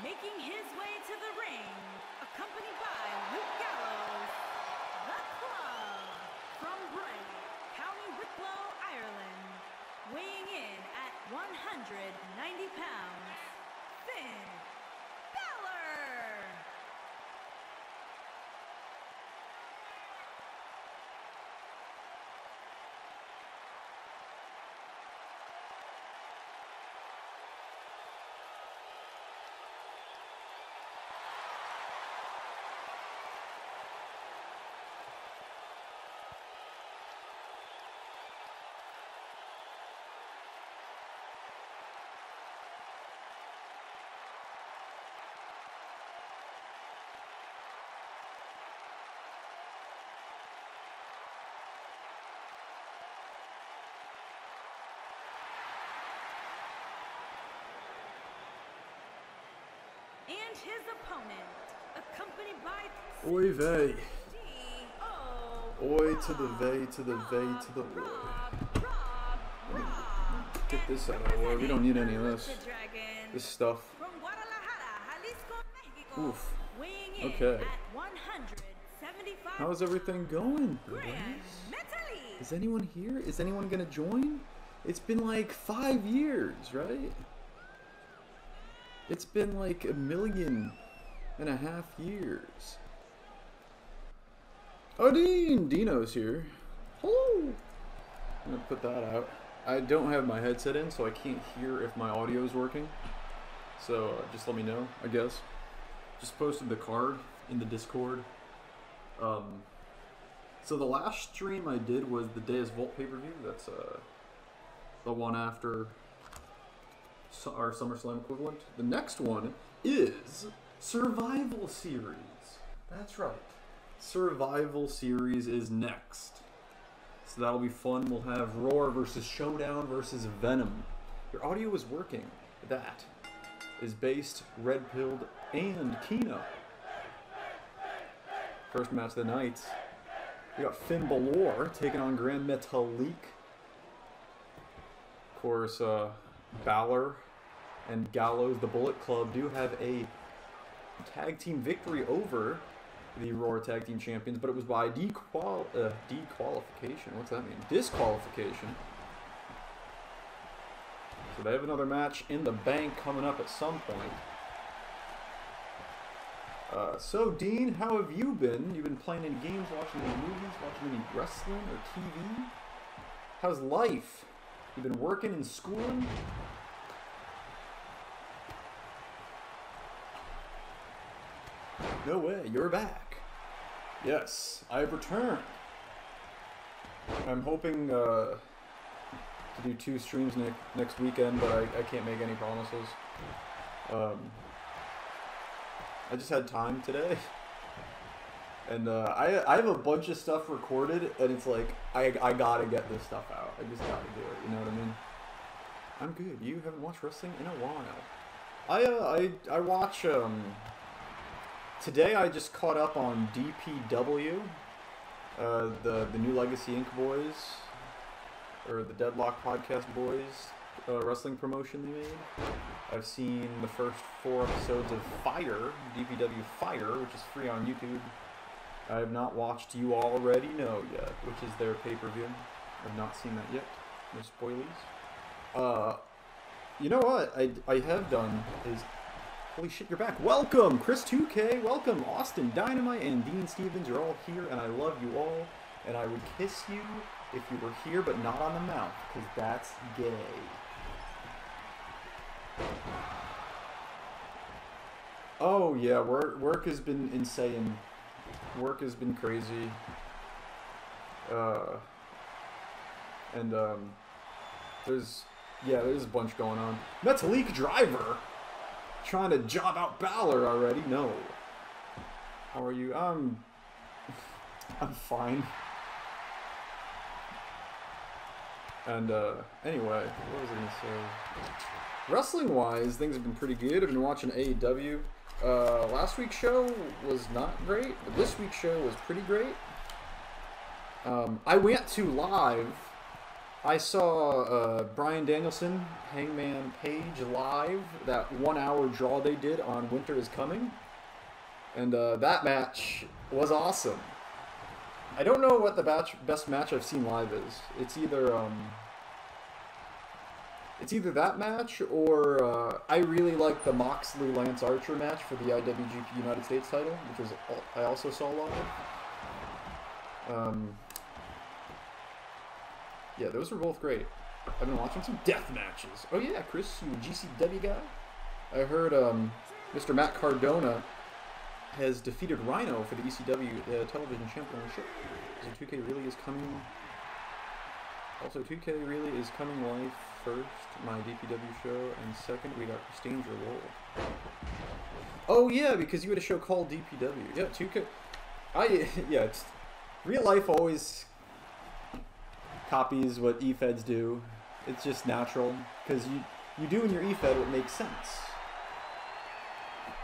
Making his way to the ring, accompanied by Luke Gallows, the Club, from Bray, County Wicklow, Ireland, weighing in at 190 pounds, Finn Balor! And his opponent, accompanied by Oy vey. D.O. Oi to the vey, to the vey, to the oi. Get this out of the way. We don't need any of this. This stuff. From Guadalajara, Jalisco, Mexico, Oof. weighing in Okay. at 175 How's everything going, boys? Grand Metali. Is anyone here? Is anyone gonna join? It's been like 5 years, right? It's been like 1.5 years. Oh, Dino's here. Hello. I'm gonna put that out. I don't have my headset in, so I can't hear if my audio is working. So just let me know, I guess. Just posted the card in the Discord. So the last stream I did was the Deus Vault pay-per-view. That's the one after our SummerSlam equivalent. The next one is Survival Series. That's right. Survival Series is next. So that'll be fun. We'll have Roar versus Showdown versus Venom. Your audio is working. That is based, Red Pilled, and Keno. First match of the night. We got Finn Balor taking on Grand Metalik. Of course, Balor and Gallows, the Bullet Club, do have a tag team victory over the Raw Tag Team Champions, but it was by dequalification. What's that mean? Disqualification. So they have another match in the bank coming up at some point. So, Dean, how have you been? You've been playing any games, watching any movies, watching any wrestling or TV? How's life? You've been working and schooling? No way, you're back. Yes, I've returned. I'm hoping to do 2 streams next weekend, but I can't make any promises. I just had time today. And I have a bunch of stuff recorded, and it's like, I gotta get this stuff out. I just gotta do it, you know what I mean? I'm good. You haven't watched wrestling in a while. I watch, today I just caught up on DPW, the New Legacy Inc. boys, or the Deadlock Podcast boys, wrestling promotion they made. I've seen the first 4 episodes of Fire, DPW Fire, which is free on YouTube. I have not watched You Already Know yet, which is their pay-per-view. I've not seen that yet. No spoilies. You know what I have done is... Holy shit, you're back. Welcome, Chris2K. Welcome, Austin Dynamite and Dean Stevens. You're all here, and I love you all. And I would kiss you if you were here, but not on the mouth, because that's gay. Oh, yeah, work has been insane. Work has been crazy. There's a bunch going on. Metalik Driver trying to job out Balor already. No. How are you? I'm fine. And anyway, what was I gonna say? Wrestling wise, things have been pretty good. I've been watching AEW. Last week's show was not great, but this week's show was pretty great. I went to live I saw Bryan Danielson, Hangman Page live, that 1 hour draw they did on Winter is Coming. And that match was awesome. I don't know what the best match I've seen live is. It's either that match or I really like the Moxley Lance Archer match for the IWGP United States title, which was I also saw live. Yeah, those were both great. I've been watching some death matches. Oh yeah, Chris, you a GCW guy? I heard Mr. Matt Cardona has defeated Rhino for the ECW Television Championship. So 2K really is coming. Also, 2K really is coming live first, my DPW show, and second we got Danger Roll. Oh yeah, because you had a show called DPW. Yeah, 2K. Yeah, it's real life always copies what eFeds do. It's just natural because you do in your eFed what makes sense.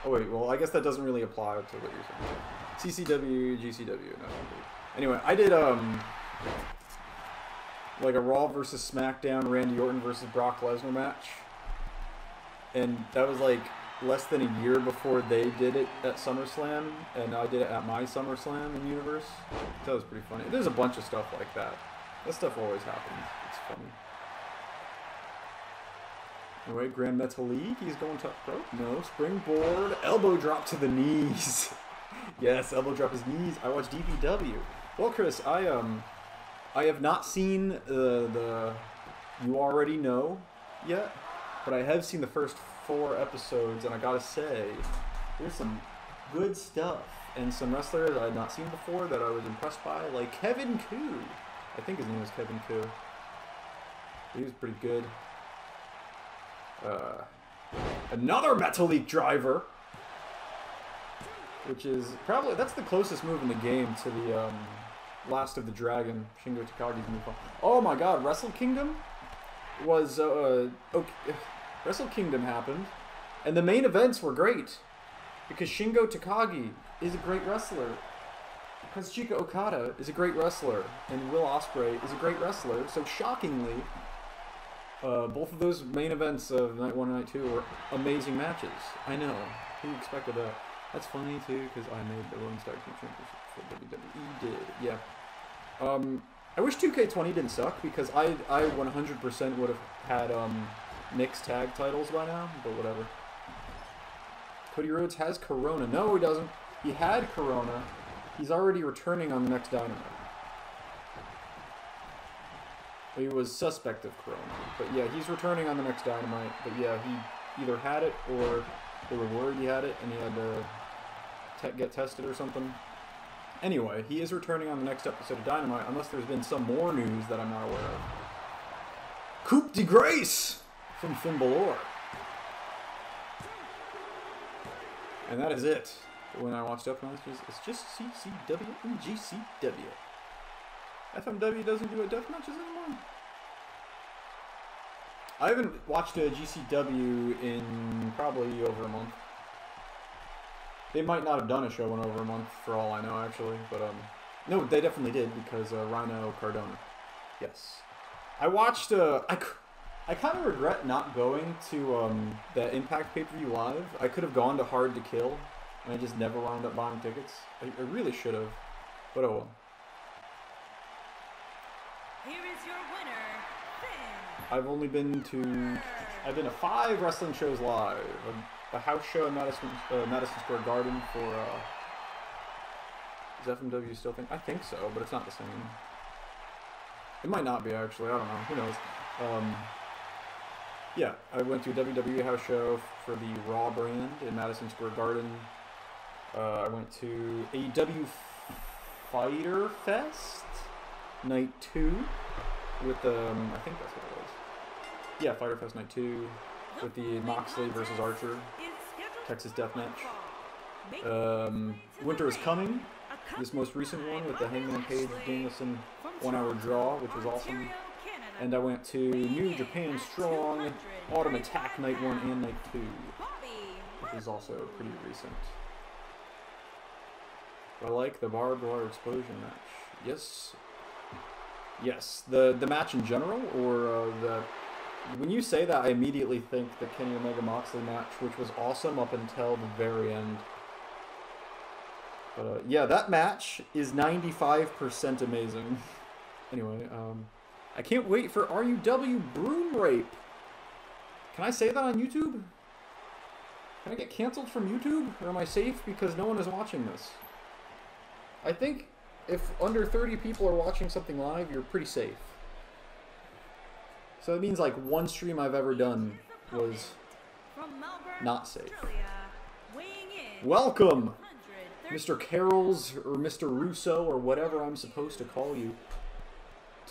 Oh wait, well I guess that doesn't really apply to what you're saying. CCW, GCW, no. Anyway, I did like a Raw versus SmackDown Randy Orton versus Brock Lesnar match, and that was like less than a year before they did it at SummerSlam, and I did it at my SummerSlam in Universe. That was pretty funny. There's a bunch of stuff like that. That stuff always happens. It's funny. Anyway, Grand Metalik, he's going top rope. No, springboard, elbow drop to the knees. Yes, elbow drop his knees. I watched DPW. Well, Chris, I have not seen the You Already Know yet, but I have seen the first 4 episodes, and I gotta say, there's some good stuff, and some wrestlers I had not seen before that I was impressed by, like Kevin Koo. I think his name was Kevin Koo. He was pretty good. Another Metalik driver, which is probably, that's the closest move in the game to the Last of the Dragon, Shingo Takagi's move. Oh my god, Wrestle Kingdom was, okay. Wrestle Kingdom happened, and the main events were great, because Shingo Takagi is a great wrestler, Kazuchika Okada is a great wrestler, and Will Ospreay is a great wrestler, so shockingly, both of those main events of Night 1 and Night 2 were amazing matches. I know, who expected that? That's funny too, because I made the Women's Tag Team Championship for WWE did, yeah. I wish 2K20 didn't suck, because I 100% would have had, Nick's tag titles by now, but whatever. Cody Rhodes has Corona. No, he doesn't. He had Corona. He's already returning on the next Dynamite. He was suspect of Corona. But yeah, he's returning on the next Dynamite. But yeah, he either had it or they were worried he had it and he had to get tested or something. Anyway, he is returning on the next episode of Dynamite, unless there's been some more news that I'm not aware of. Coup de Grace from Finn Balor. And that is it. When I watched Deathmatch, it's just CCW and GCW. FMW doesn't do deathmatches anymore. I haven't watched a GCW in probably over a month. They might not have done a show in over a month, for all I know, actually. But, no, they definitely did, because Rhino Cardona. Yes. I watched, I kind of regret not going to the Impact pay-per-view live. I could have gone to Hard to Kill, and I just never wound up buying tickets. I really should have, but oh well. Here is your winner, Finn. I've been to 5 wrestling shows live. A house show in Madison Square Garden for, is FMW still thing? I think so, but it's not the same. It might not be, actually. I don't know. Who knows? Yeah, I went to a WWE house show for the Raw brand in Madison Square Garden. I went to AEW Fighter Fest Night 2 with I think that's what it was. Yeah, Fighter Fest Night 2 with the Moxley versus Archer Texas Deathmatch. Winter is Coming, this most recent one with the Hangman Page Danielson 1 hour draw, which was awesome. And I went to New Japan Strong Autumn Attack Night 1 and Night 2, which is also pretty recent. I like the barbed wire explosion match. Yes. Yes, the match in general, or the... When you say that, I immediately think the Kenny Omega Moxley match, which was awesome up until the very end. But yeah, that match is 95% amazing. Anyway, I can't wait for RUW Broom Rape. Can I say that on YouTube? Can I get canceled from YouTube? Or am I safe because no one is watching this? I think if under 30 people are watching something live, you're pretty safe. So it means like one stream I've ever done was not safe. Welcome, Mr. Carroll's or Mr. Russo or whatever I'm supposed to call you.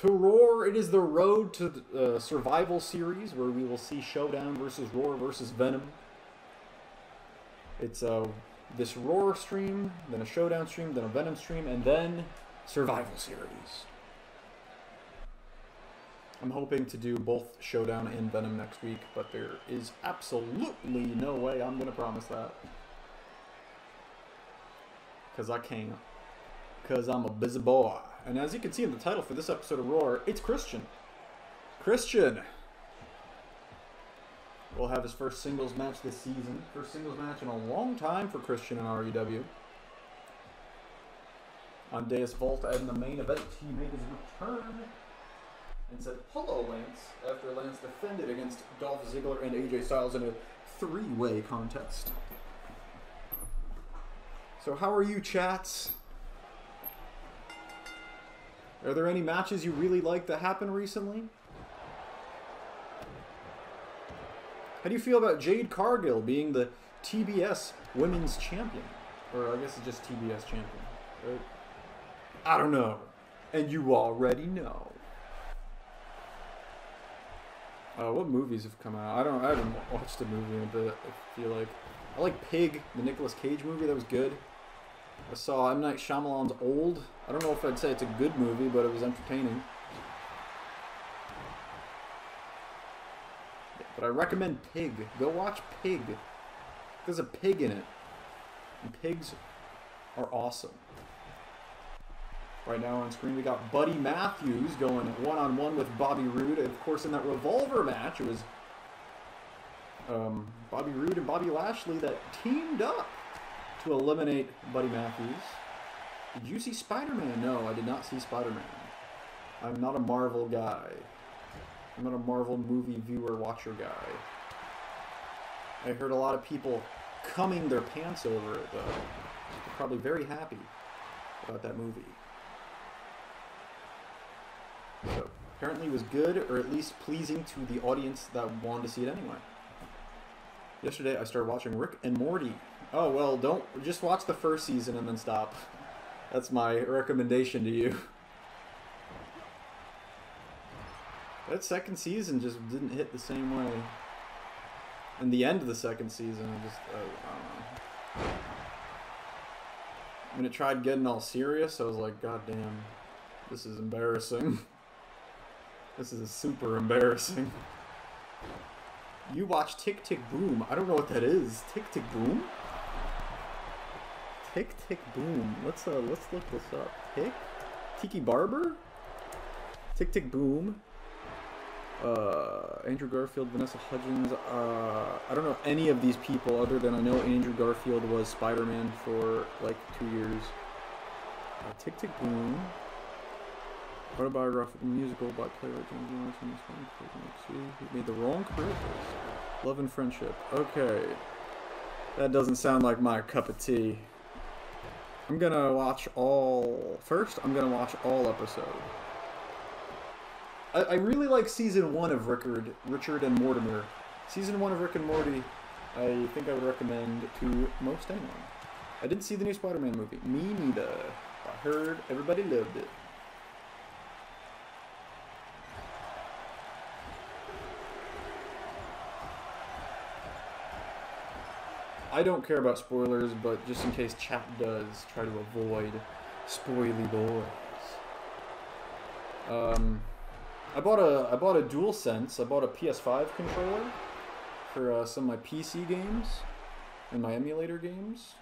To Roar, it is the road to the Survival Series where we will see Showdown versus Roar versus Venom. It's this Roar stream, then a Showdown stream, then a Venom stream, and then Survival Series. I'm hoping to do both Showdown and Venom next week, but there is absolutely no way I'm going to promise that. Because I can't. Because I'm a busy boy. And as you can see in the title for this episode of Roar, it's Christian. Christian will have his first singles match this season. First singles match in a long time for Christian in REW. On Deus Volta in the main event, he made his return and said hello, Lance, after Lance defended against Dolph Ziggler and AJ Styles in a three-way contest. So how are you, chats? Are there any matches you really like that happened recently? How do you feel about Jade Cargill being the TBS Women's Champion? Or I guess it's just TBS Champion, right? I don't know. And you already know. What movies have come out? I haven't watched a movie in a bit, I feel like. I like Pig, the Nicolas Cage movie, that was good. I saw M. Night Shyamalan's Old. I don't know if I'd say it's a good movie, but it was entertaining. Yeah, but I recommend Pig. Go watch Pig. There's a pig in it. And pigs are awesome. Right now on screen we got Buddy Matthews going one-on-one with Bobby Roode. Of course, in that Revolver match, it was Bobby Roode and Bobby Lashley that teamed up to eliminate Buddy Matthews. Did you see Spider-Man? No, I did not see Spider-Man. I'm not a Marvel guy. I'm not a Marvel movie viewer, watcher guy. I heard a lot of people cumming their pants over it, though. They're probably very happy about that movie. So, apparently it was good, or at least pleasing to the audience that wanted to see it anyway. Yesterday I started watching Rick and Morty. Oh, well, don't just watch the first season and then stop. That's my recommendation to you. That second season just didn't hit the same way. And the end of the second season, I just, I don't know. When it tried getting all serious, I was like, God damn, this is embarrassing. This is super embarrassing. You watch Tick Tick Boom. I don't know what that is. Tick Tick Boom? Tick Tick Boom. Let's look this up. Tiki Barber? Tick Tick Boom. Andrew Garfield, Vanessa Hudgens. I don't know any of these people other than I know Andrew Garfield was Spider-Man for like 2 years. Tick Tick Boom. Autobiographical musical by playwright James Johnson. He made the wrong career choice. Love and Friendship. Okay. That doesn't sound like my cup of tea. I'm gonna watch all... First, I'm gonna watch all episodes. I really like Season 1 of Richard and Mortimer. Season 1 of Rick and Morty, I think I would recommend to most anyone. I didn't see the new Spider-Man movie. Me neither. I heard everybody loved it. I don't care about spoilers, but just in case chat does, try to avoid spoily boys. I bought a DualSense. I bought a PS5 controller for some of my PC games and my emulator games.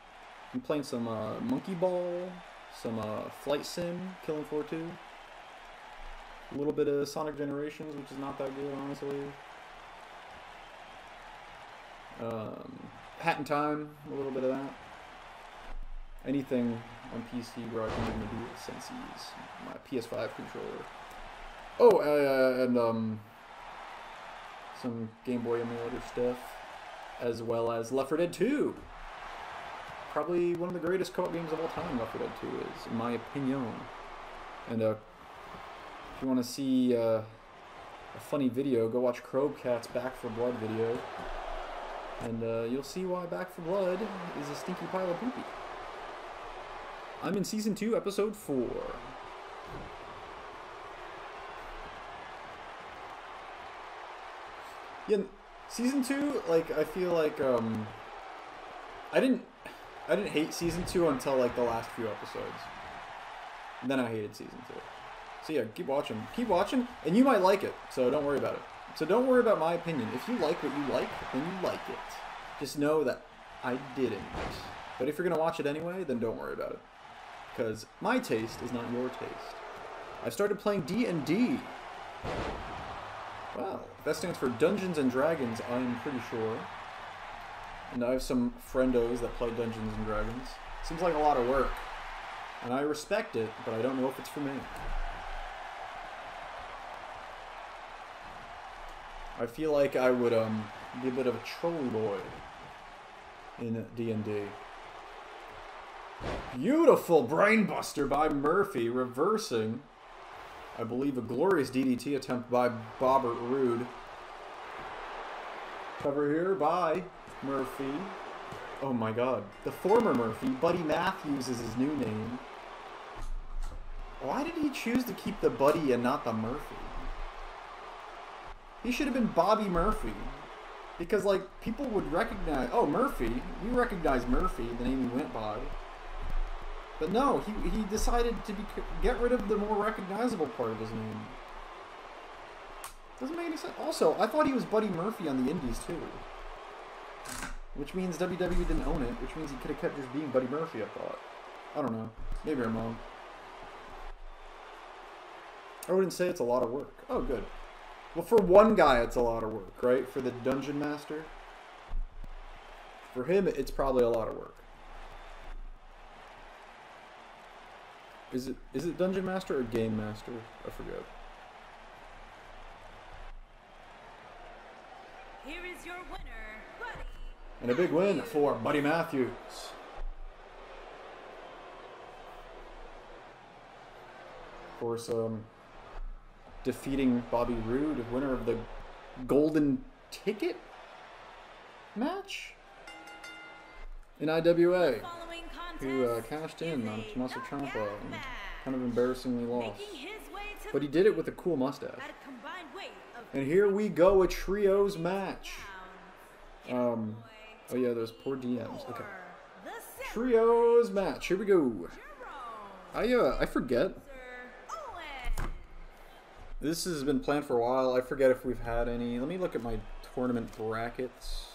I'm playing some Monkey Ball, some Flight Sim, Killing Floor 2. A little bit of Sonic Generations, which is not that good, honestly. Hat in Time, a little bit of that. Anything on PC where I can even do with Sensi's, my PS5 controller. Oh, and some Game Boy emulator stuff, as well as Left 4 Dead 2. Probably one of the greatest co-op games of all time, Left 4 Dead 2 is, in my opinion. And if you want to see a funny video, go watch Crowcat's Back 4 Blood video, and you'll see why Back 4 Blood is a stinky pile of poopy. I'm in Season 2, Episode 4. Yeah, Season 2, like, I feel like, I didn't hate Season 2 until, like, the last few episodes. And then I hated Season 2. So yeah, keep watching, and you might like it, so don't worry about it. So don't worry about my opinion. If you like what you like, then you like it. Just know that I didn't. But if you're gonna watch it anyway, then don't worry about it. Because my taste is not your taste. I started playing D&D. Wow, that stands for Dungeons and Dragons, I'm pretty sure. And I have some friendos that play Dungeons and Dragons. Seems like a lot of work. And I respect it, but I don't know if it's for me. I feel like I would be a bit of a trolley boy in D&D. Beautiful brainbuster by Murphy, reversing, I believe, a glorious DDT attempt by Bobbert Roode. Cover here by Murphy. Oh my god. The former Murphy, Buddy Matthews is his new name. Why did he choose to keep the Buddy and not the Murphy? He should have been Bobby Murphy. Because, like, people would recognize... Oh, Murphy. You recognize Murphy, the name he went by. But no, he decided to get rid of the more recognizable part of his name. Doesn't make any sense. Also, I thought he was Buddy Murphy on the Indies, too. Which means WWE didn't own it, which means he could have kept just being Buddy Murphy, I thought. I don't know. Maybe I'm wrong. I wouldn't say it's a lot of work. Oh, good. Well, for one guy, it's a lot of work, right? For the Dungeon Master. For him, it's probably a lot of work. Is it Dungeon Master or Game Master? I forget. Here is your winner, Buddy. And a big win for Buddy Matthews. Of course, defeating Bobby Roode, winner of the Golden Ticket match in IWA, who cashed in on Tommaso Ciampa and kind of embarrassingly lost. But he did it with a cool mustache. And here we go, a trios match. Oh yeah, there's poor DMs. Okay. Trios match. Here we go. I forget. This has been planned for a while. I forget if we've had any. Let me look at my tournament brackets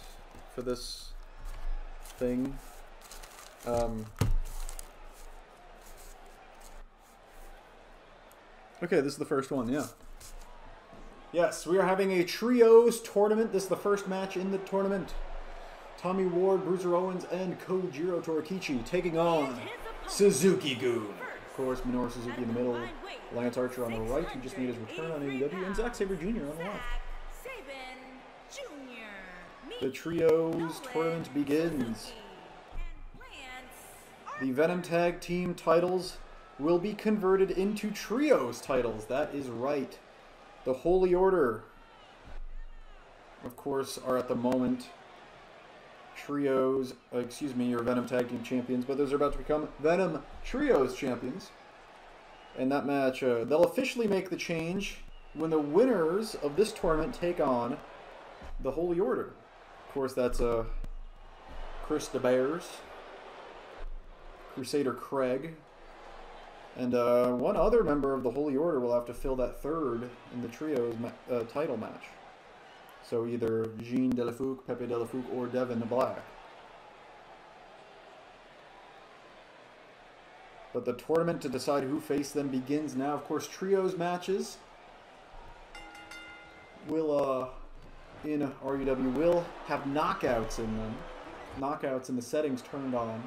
for this thing. Okay, this is the first one, yeah. Yes, we are having a trios tournament. This is the first match in the tournament. Tommy Ward, Bruiser Owens, and Kojiro Torakichi taking on Suzuki-gun. Of course, Minoru Suzuki in the middle, Lance Archer on the right, who just made his return on AEW, and Zack Sabre Jr. on the left. The trios tournament begins. The Venom Tag Team titles will be converted into trios titles. That is right. The Holy Order, of course, are at the moment trios, your Venom Tag Team champions, but those are about to become Venom Trios champions. And that match, they'll officially make the change when the winners of this tournament take on the Holy Order. Of course, that's Chris DeBears, Crusader Craig, and one other member of the Holy Order will have to fill that third in the trios title match. So either Jean Delafouque, Pepe Delafouque, or Devin Black. But the tournament to decide who faced them begins now. Of course, trios matches will, in RUW, will have knockouts in them. Knockouts in the settings turned on.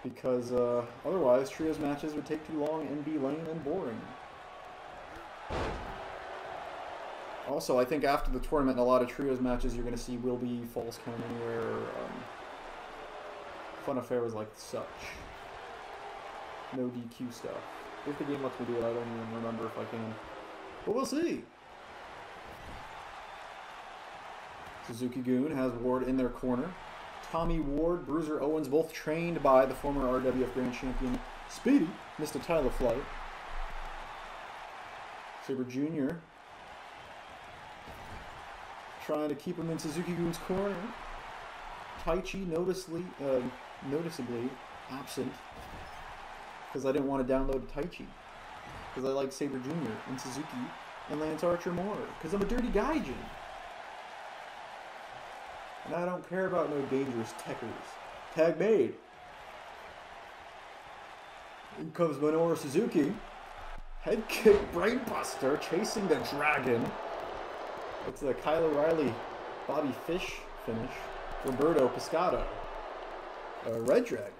Because otherwise, trios matches would take too long and be lame and boring. Also, I think after the tournament, in a lot of trios matches, you're going to see will be false count anywhere. Fun Affair was like such. No DQ stuff. If the game lets me do it, I don't even remember if I can. But we'll see. Suzuki-gun has Ward in their corner. Tommy Ward, Bruiser Owens, both trained by the former RWF Grand Champion Speedy, missed a title flight. Sabre Jr. trying to keep him in Suzuki-gun's corner. Taichi noticeably absent because I didn't want to download Taichi because I like Sabre Jr. and Suzuki and Lance Archer more because I'm a dirty gaijin. And I don't care about no dangerous techers. Tag made. In comes Minoru Suzuki. Head kick brainbuster chasing the dragon. It's the Kyle O'Reilly Bobby Fish finish. Roberto Pescado. Red Dragon.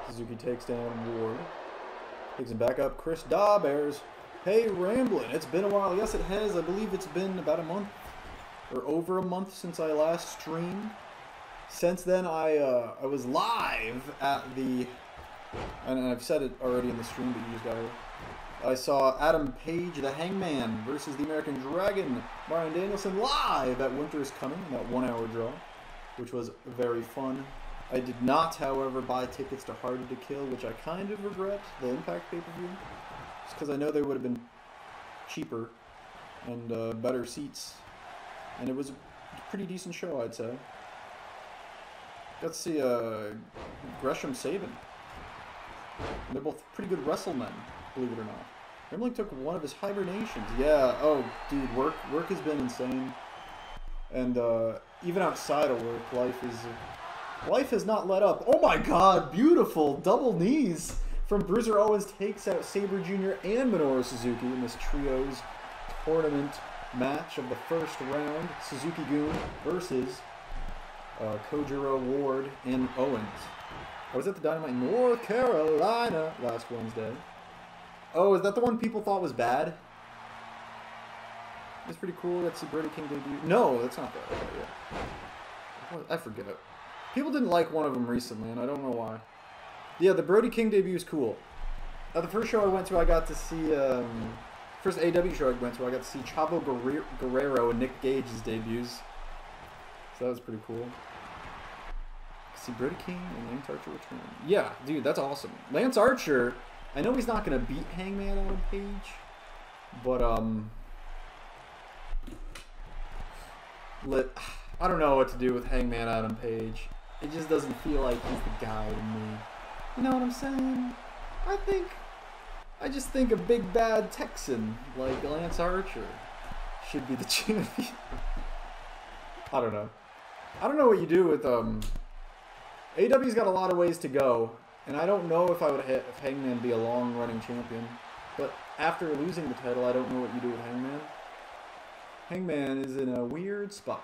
Suzuki takes down Ward. Takes him back up. Chris Daubers. Hey, Ramblin'. It's been a while. Yes, it has. I believe it's been about a month or over a month since I last streamed. Since then, I was live at the, and I've said it already in the stream, but you just got it. I saw Adam Page, the Hangman, versus the American Dragon, Bryan Danielson, live at Winter is Coming, that 1 hour draw, which was very fun. I did not, however, buy tickets to Harder to Kill, which I kind of regret, the Impact pay-per-view, just because I know they would have been cheaper and better seats, and it was a pretty decent show, I'd say. Got to see Gresham Sabin. They're both pretty good wrestlemen, believe it or not. Grimling took one of his hibernations. Yeah, oh, dude, work has been insane. And even outside of work, life has not let up. Oh my god, beautiful double knees from Bruiser Owens takes out Sabre Jr. and Minoru Suzuki in this trios tournament match of the first round. Suzuki-gun versus Kojiro, Ward, and Owens. I was at the Dynamite in North Carolina last Wednesday. Oh, is that the one people thought was bad? It's pretty cool. That's the Brody King debut. No, that's not that. Okay, yeah. I forget it. People didn't like one of them recently, and I don't know why. Yeah, the Brody King debut is cool. The first show I went to, I got to see... first AW show I went to, I got to see Chavo Guerrero and Nick Gage's debuts. So that was pretty cool. See Brody King and Lance Archer return. Yeah, dude, that's awesome. Lance Archer, I know he's not going to beat Hangman Adam Page, but, I don't know what to do with Hangman Adam Page. It just doesn't feel like he's the guy to me. You know what I'm saying? I just think a big bad Texan like Lance Archer should be the champion. I don't know. I don't know what you do with AEW's got a lot of ways to go, and I don't know if I would have Hangman be a long-running champion. But after losing the title, I don't know what you do with Hangman. Hangman is in a weird spot.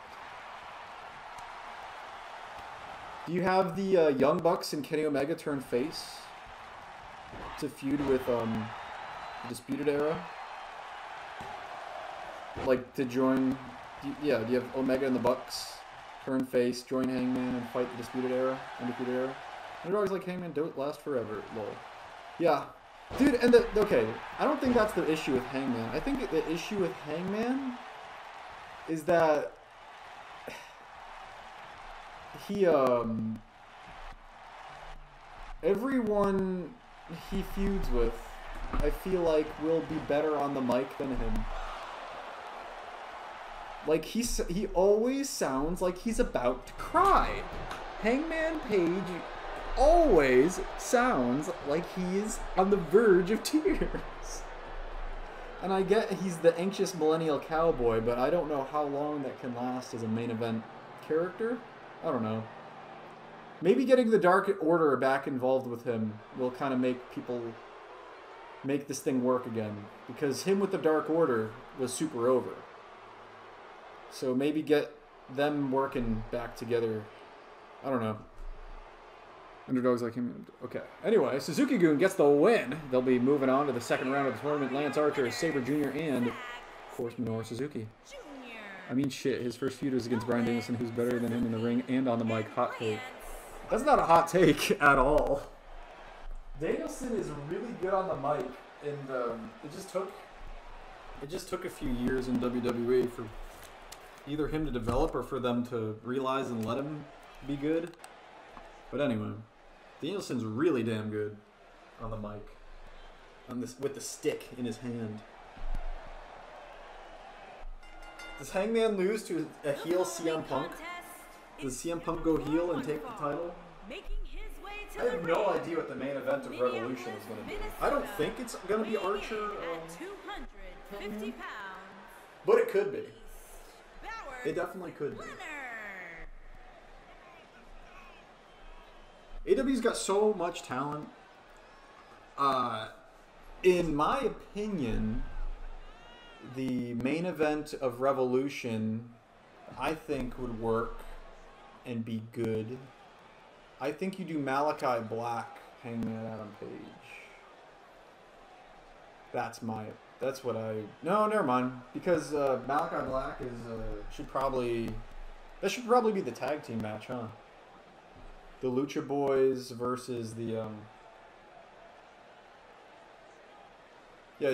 Do you have the Young Bucks and Kenny Omega turn face to feud with the Disputed Era? Like to join? Yeah, do you have Omega and the Bucks turn face, join Hangman, and fight the Disputed Era, Undisputed Era? Underdogs like Hangman don't last forever, lol. Yeah. Dude, and okay, I don't think that's the issue with Hangman. I think the issue with Hangman is that he, everyone he feuds with, I feel like will be better on the mic than him. Like, he always sounds like he's about to cry. Hangman Page always sounds like he's on the verge of tears. And I get he's the anxious millennial cowboy, but I don't know how long that can last as a main event character. I don't know. Maybe getting the Dark Order back involved with him will kind of make this thing work again. Because him with the Dark Order was super over. So maybe get them working back together. I don't know. Underdogs like him. Okay. Anyway, Suzuki-gun gets the win. They'll be moving on to the second round of the tournament. Lance Archer, Sabre Jr., and, of course, Minoru Suzuki. I mean, shit. His first feud was against Bryan Danielson, who's better than him in the ring and on the mic. Hot take. That's not a hot take at all. Danielson is really good on the mic, and it just took a few years in WWE for either him to develop or for them to realize and let him be good. But anyway, Danielson's really damn good on the mic, with the stick in his hand. Does Hangman lose to a heel CM Punk? Does CM Punk go heel and take the title? I have no idea what the main event of Revolution is going to be. I don't think it's going to be Archer. But it could be. It definitely could be. AW's got so much talent. In my opinion, the main event of Revolution, I think, would work and be good. I think you do Malachi Black, Hangman Adam Page. No, never mind. Because Malachi Black should probably be the tag team match, huh? The Lucha Boys versus the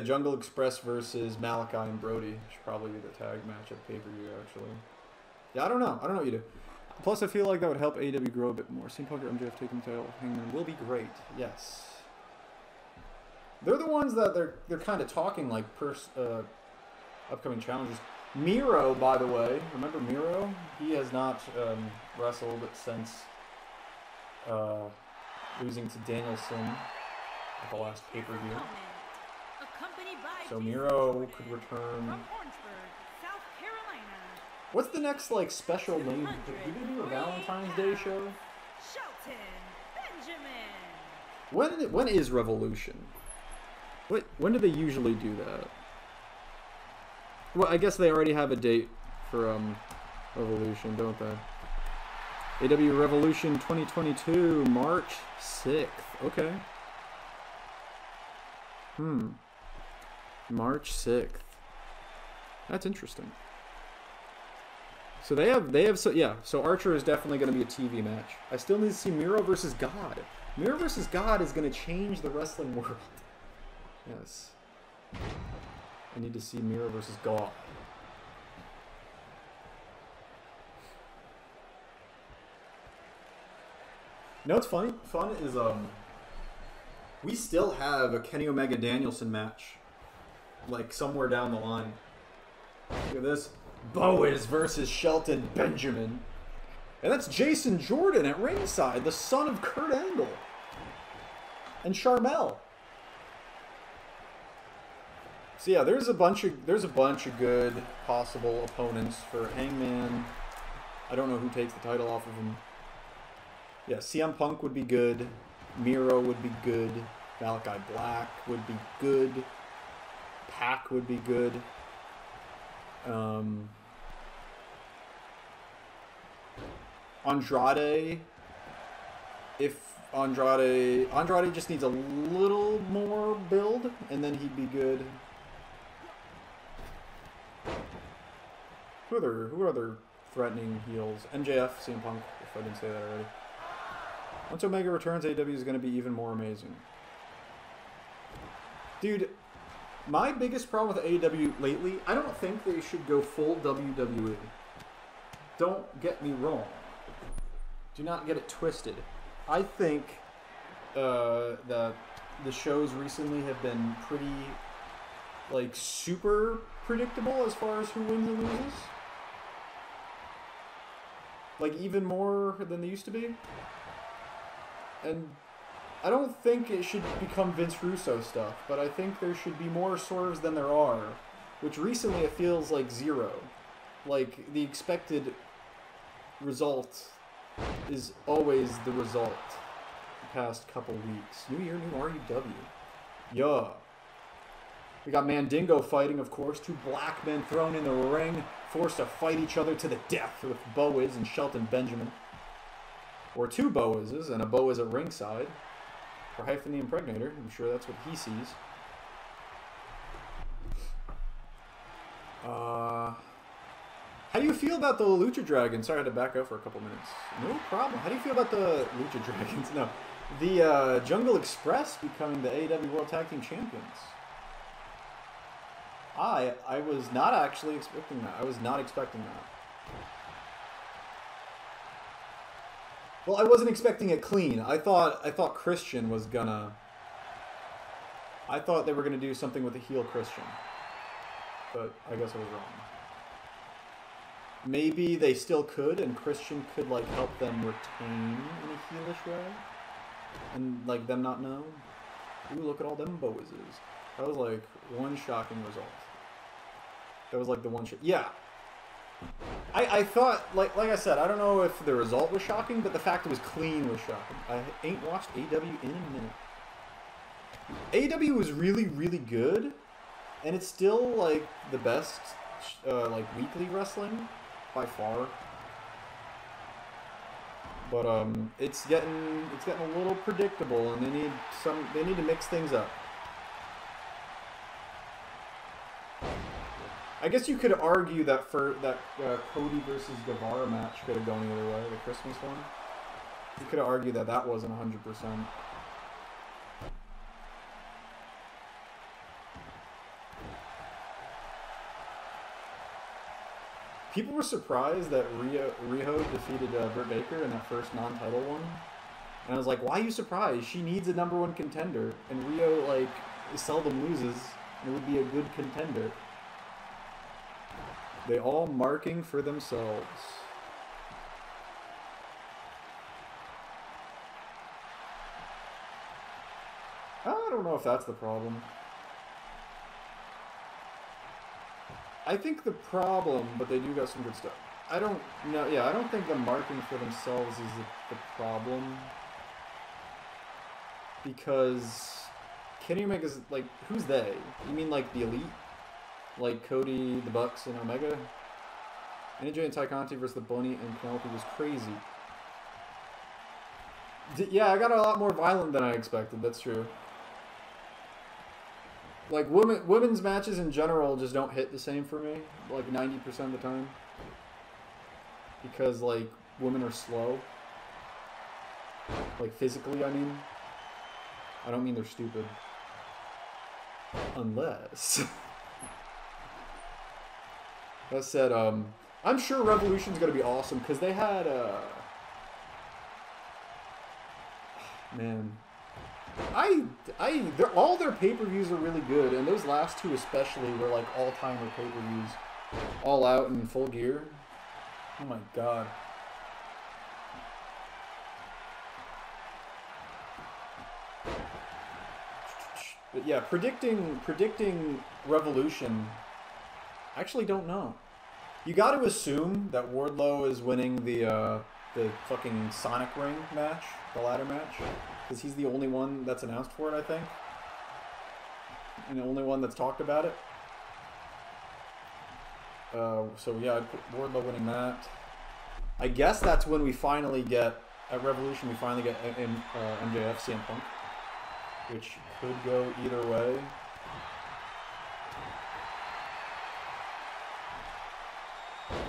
Jungle Express versus Malachi and Brody should probably be the tag match at pay-per-view, actually. Yeah, I don't know what you do. Plus, I feel like that would help AEW grow a bit more. CM Punk or MJF taking the title, Hangman will be great. Yes. They're the ones that they're kind of talking like upcoming challenges. Miro, by the way, remember Miro? He has not wrestled since losing to Danielson at the last pay-per-view. So Miro could return. What's the next like special name? Did they do a Valentine's Day show? When is Revolution? When do they usually do that? Well, I guess they already have a date for Revolution, don't they? AW Revolution 2022, March 6th. Okay. March 6th. That's interesting. So so Archer is definitely going to be a TV match. I still need to see Miro versus God. Miro versus God is going to change the wrestling world. Yes. I need to see Miro versus God. You know what's funny? Fun is we still have a Kenny Omega Danielson match, like somewhere down the line. Look at this. Boaz versus Shelton Benjamin. And that's Jason Jordan at ringside, the son of Kurt Angle. And Sharmell. So yeah, there's a bunch of good possible opponents for Hangman. I don't know who takes the title off of him. Yeah, CM Punk would be good. Miro would be good. Malachi Black would be good. Pac would be good. Andrade, if Andrade just needs a little more build, and then he'd be good. Who are other threatening heels? MJF, CM Punk, if I didn't say that already. Once Omega returns, AEW is going to be even more amazing. Dude, my biggest problem with AEW lately, I don't think they should go full WWE. Don't get me wrong. Do not get it twisted. I think that the shows recently have been pretty, like, super predictable as far as who wins and loses. Like, even more than they used to be. And I don't think it should become Vince Russo stuff, but I think there should be more swerves than there are, which recently it feels like zero. Like, the expected result is always the result the past couple weeks. New year, new REW. Yeah. We got Mandingo fighting, of course. Two black men thrown in the ring, forced to fight each other to the death with Boaz and Shelton Benjamin. Or two Boazes and a Boaz at ringside. For Hyphen the Impregnator. I'm sure that's what he sees. How do you feel about the Lucha Dragons? Sorry, I had to back up for a couple minutes. No problem. How do you feel about the Lucha Dragons? No. The Jungle Express becoming the AEW World Tag Team Champions. I was not actually expecting that. I was not expecting that. Well, I wasn't expecting it clean. I thought Christian was gonna... I thought they were gonna do something with a heel Christian. But I guess I was wrong. Maybe they still could, and Christian could, like, help them retain in a heelish way? And, like, them not know? Ooh, look at all them Boazes. That was, like, one shocking result. That was, like, the one shot. Yeah. I thought, like I said, I don't know if the result was shocking, but the fact it was clean was shocking. I ain't watched AEW in a minute. AEW was really, really good, and it's still, like, the best, like, weekly wrestling. By far, but it's getting a little predictable, and they need to mix things up. I guess you could argue that Cody versus Guevara match could have gone either way, the Christmas one. You could have argued that wasn't 100%. People were surprised that Riho defeated Britt Baker in that first non-title one. And I was like, why are you surprised? She needs a #1 contender. And Riho, like, seldom loses. And it would be a good contender. They all marking for themselves. I don't know if that's the problem. I think the problem, but they do got some good stuff. I don't know. Yeah, I don't think the marking for themselves is the problem. Because Kenny Omega's, like, who's they? You mean, like, the Elite? Like Cody, the Bucks, and Omega? AJ and Ty Conti versus the Bunny and Penelope was crazy. Yeah, I got a lot more violent than I expected. That's true. Like, women's matches in general just don't hit the same for me, like 90% of the time. Because, like, women are slow. Like, physically, I mean. I don't mean they're stupid. Unless. That said, I'm sure Revolution's gonna be awesome, because they had, man. All their pay-per-views are really good, and those last two especially were like all-timer pay-per-views. All Out and Full Gear. Oh my god. But yeah, predicting Revolution, I actually don't know. You got to assume that Wardlow is winning the fucking Sonic Ring match, the ladder match. Because he's the only one that's announced for it, I think. And the only one that's talked about it. So yeah, I'd put Wardlow winning that. I guess that's when we finally get, at Revolution, we finally get MJF CM Punk. Which could go either way.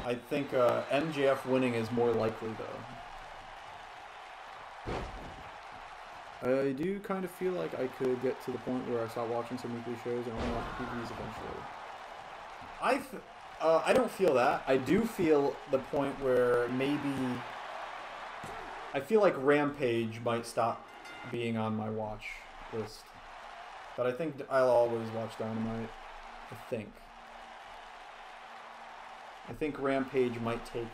I think MJF winning is more likely, though. I do kind of feel like I could get to the point where I stop watching some weekly shows and only watch PVs eventually. I don't feel that. I do feel the point where maybe... I feel like Rampage might stop being on my watch list. But I think I'll always watch Dynamite. I think Rampage might take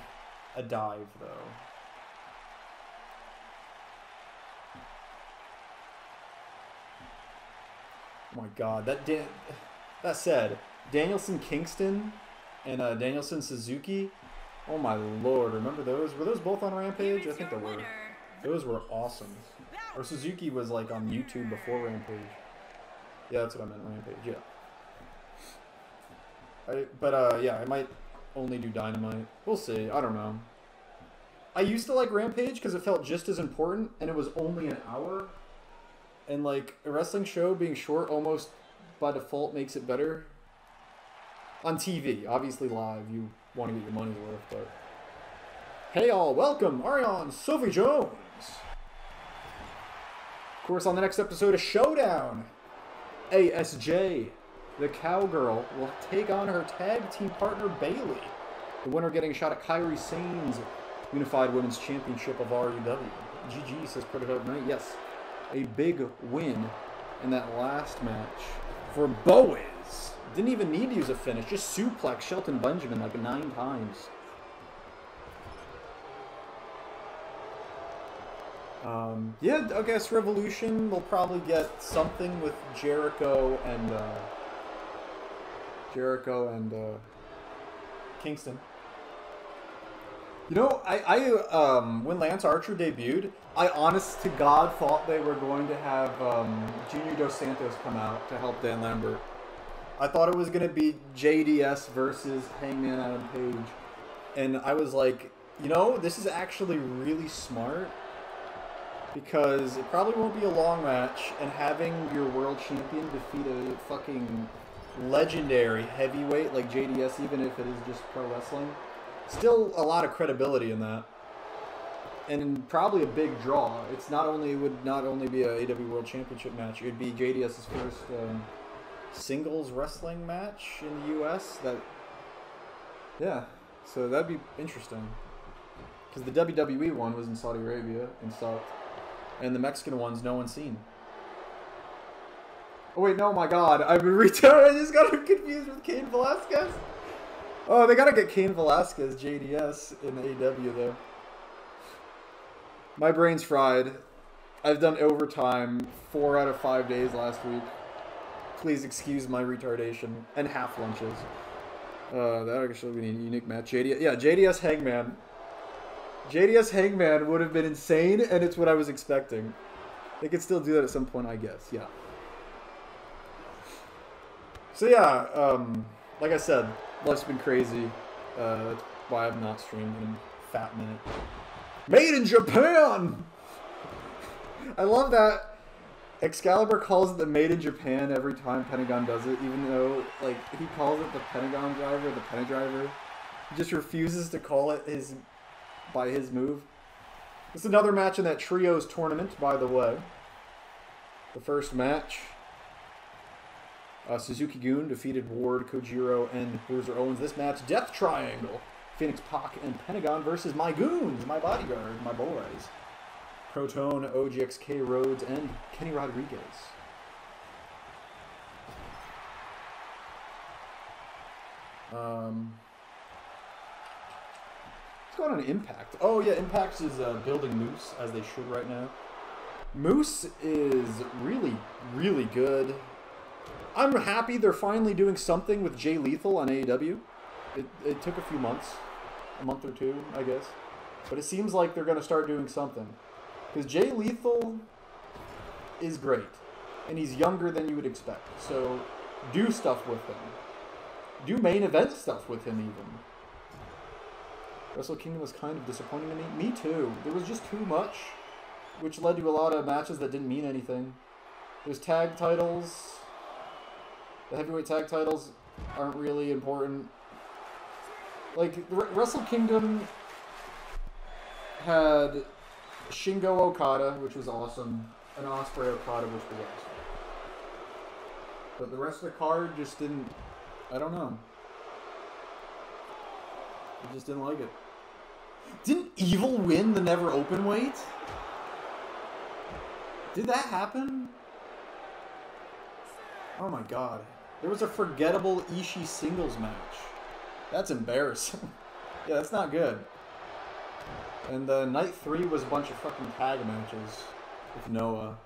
a dive, though. Oh my god, that said, Danielson Kingston and Danielson Suzuki Oh my lord, remember those? Were those both on Rampage? Here I is think they your were. winner, Those were awesome. Or Suzuki was like on YouTube before Rampage. Yeah, that's what I meant, Rampage, yeah. Yeah, I might only do Dynamite. We'll see, I don't know. I used to like Rampage because it felt just as important, and it was only an hour. And like, a wrestling show being short almost by default makes it better. On TV, obviously live, you want to get your money's worth, but... Hey all, welcome, Ariane, Sophie Jones! Of course, on the next episode of Showdown, ASJ, the Cowgirl, will take on her tag team partner, Bailey. The winner getting a shot at Kairi Sane's Unified Women's Championship of RUW. GG, says Prototype Knight. Yes, a big win in that last match for Bowiz. Didn't even need to use a finish, just suplex Shelton Benjamin like 9 times. Yeah, I guess Revolution will probably get something with Jericho and Kingston. You know, when Lance Archer debuted, I honest to God thought they were going to have Junior Dos Santos come out to help Dan Lambert. I thought it was going to be JDS versus Hangman Adam Page. And I was like, you know, this is actually really smart. Because it probably won't be a long match. And having your world champion defeat a fucking legendary heavyweight like JDS, even if it is just pro wrestling, still a lot of credibility in that. And probably a big draw. It's not only, it would not only be a AW World Championship match, it would be JDS's first... singles wrestling match in the U.S. Yeah, so that'd be interesting. Because the WWE one was in Saudi Arabia and sucked. And the Mexican ones no one's seen. Oh wait, no, my god, I've been retarded. I just got confused with Cain Velasquez. Oh, they gotta get Cain Velasquez JDS in AEW though. My brain's fried. I've done overtime 4 out of 5 days last week. Please excuse my retardation. And half lunches. That actually would be a unique match. JDS Hangman. JDS Hangman would have been insane, and it's what I was expecting. They could still do that at some point, I guess. Yeah. So yeah, like I said, life's been crazy. That's why I've not streamed in a fat minute. Made in Japan! I love that. Excalibur calls it the Made in Japan every time Pentagon does it, even though, like, he calls it the Pentagon Driver, the Penna Driver. He just refuses to call it by his move. It's another match in that Trios tournament, by the way. The first match. Suzuki-gun defeated Ward, Kojiro, and Bruiser Owens. This match, Death Triangle. Phoenix Pac and Pentagon versus my goons, my bodyguards, my boys. Proton, OGXK Rhodes, and Kenny Rodriguez. What's going on in Impact? Oh yeah, Impact is building Moose, as they should right now. Moose is really, really good. I'm happy they're finally doing something with Jay Lethal on AEW. It took a few months. A month or two, I guess. But it seems like they're going to start doing something. Because Jay Lethal is great. And he's younger than you would expect. So do stuff with him. Do main event stuff with him even. Wrestle Kingdom was kind of disappointing to me. Me too. There was just too much. Which led to a lot of matches that didn't mean anything. There's tag titles. The heavyweight tag titles aren't really important. Like, Wrestle Kingdom had Shingo Okada, which was awesome, and Ospreay Okada, which was awesome. But the rest of the card just didn't... I don't know. I just didn't like it. Didn't Evil win the Never Openweight? Did that happen? Oh my god. There was a forgettable Ishii singles match. That's embarrassing. Yeah, that's not good. And night 3 was a bunch of fucking tag matches with Noah.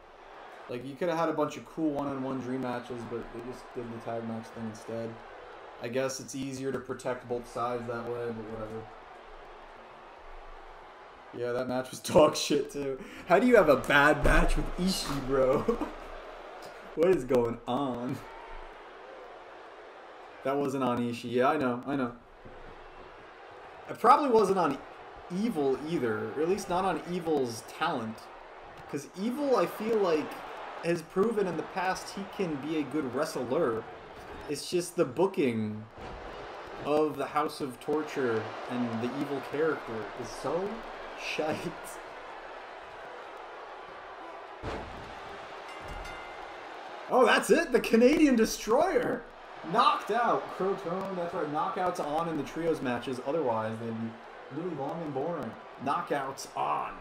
Like, you could have had a bunch of cool one-on-one dream matches, but they just did the tag match thing instead. I guess it's easier to protect both sides that way, but whatever. Yeah, that match was dog shit too. How do you have a bad match with Ishii, bro? What is going on? That wasn't on Ishii. Yeah, I know. It probably wasn't on Evil either, or at least not on Evil's talent. Because Evil, I feel like, has proven in the past he can be a good wrestler. It's just the booking of the House of Torture and the Evil character is so shite. Oh, that's it? The Canadian Destroyer! Knocked out. Croton, that's right. Knockouts on in the trios matches. Otherwise, they'd be really long and boring. Knockouts on.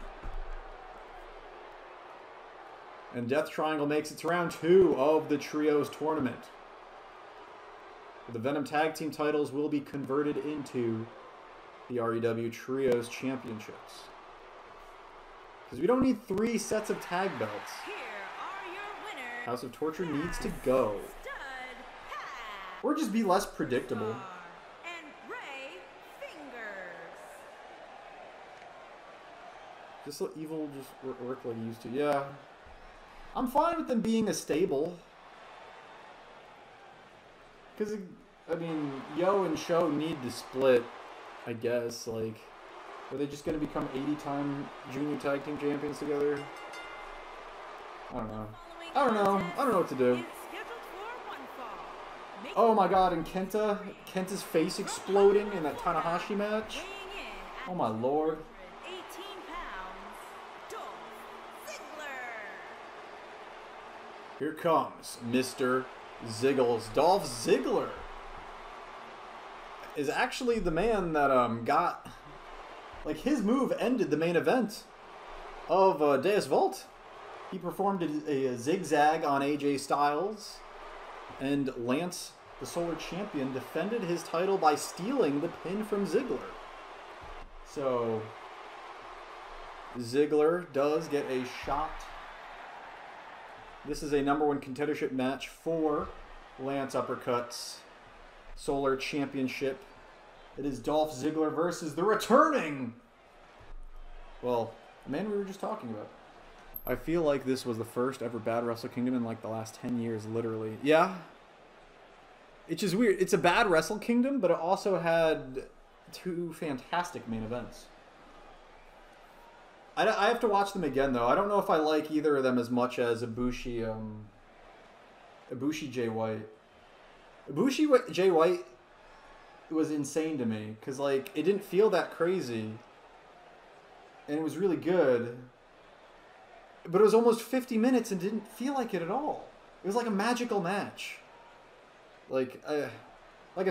And Death Triangle makes it to round 2 of the trios tournament. The Venom Tag Team titles will be converted into the REW Trios Championships. Because we don't need 3 sets of tag belts. Here are your winners. House of Torture needs to go. Or just be less predictable. And Ray Fingers. Just let Evil just work like he used to. Yeah. I'm fine with them being a stable. Because, I mean, Yo and Sho need to split, I guess. Like, are they just going to become 80-time junior tag team champions together? I don't know. I don't know what to do. Oh my god, and Kenta's face exploding in that Tanahashi match. Oh my lord. 18 pounds, Dolph Ziggler. Here comes Mr. Ziggles. Dolph Ziggler is actually the man that got, like, his move ended the main event of Deus Vult. He performed a zigzag on AJ Styles, and Lance, the Solar Champion, defended his title by stealing the pin from Ziggler. So Ziggler does get a shot. This is a #1 contendership match for Lance Uppercuts Solar Championship. It is Dolph Ziggler versus the returning, well, the man we were just talking about. I feel like this was the first ever bad Wrestle Kingdom in like the last 10 years, literally. Yeah. It's just weird. It's a bad Wrestle Kingdom, but it also had 2 fantastic main events. I have to watch them again, though. I don't know if I like either of them as much as Ibushi Jay White. Ibushi Jay White was insane to me, because, like, it didn't feel that crazy, and it was really good. But it was almost 50 minutes and didn't feel like it at all. It was like a magical match. Like I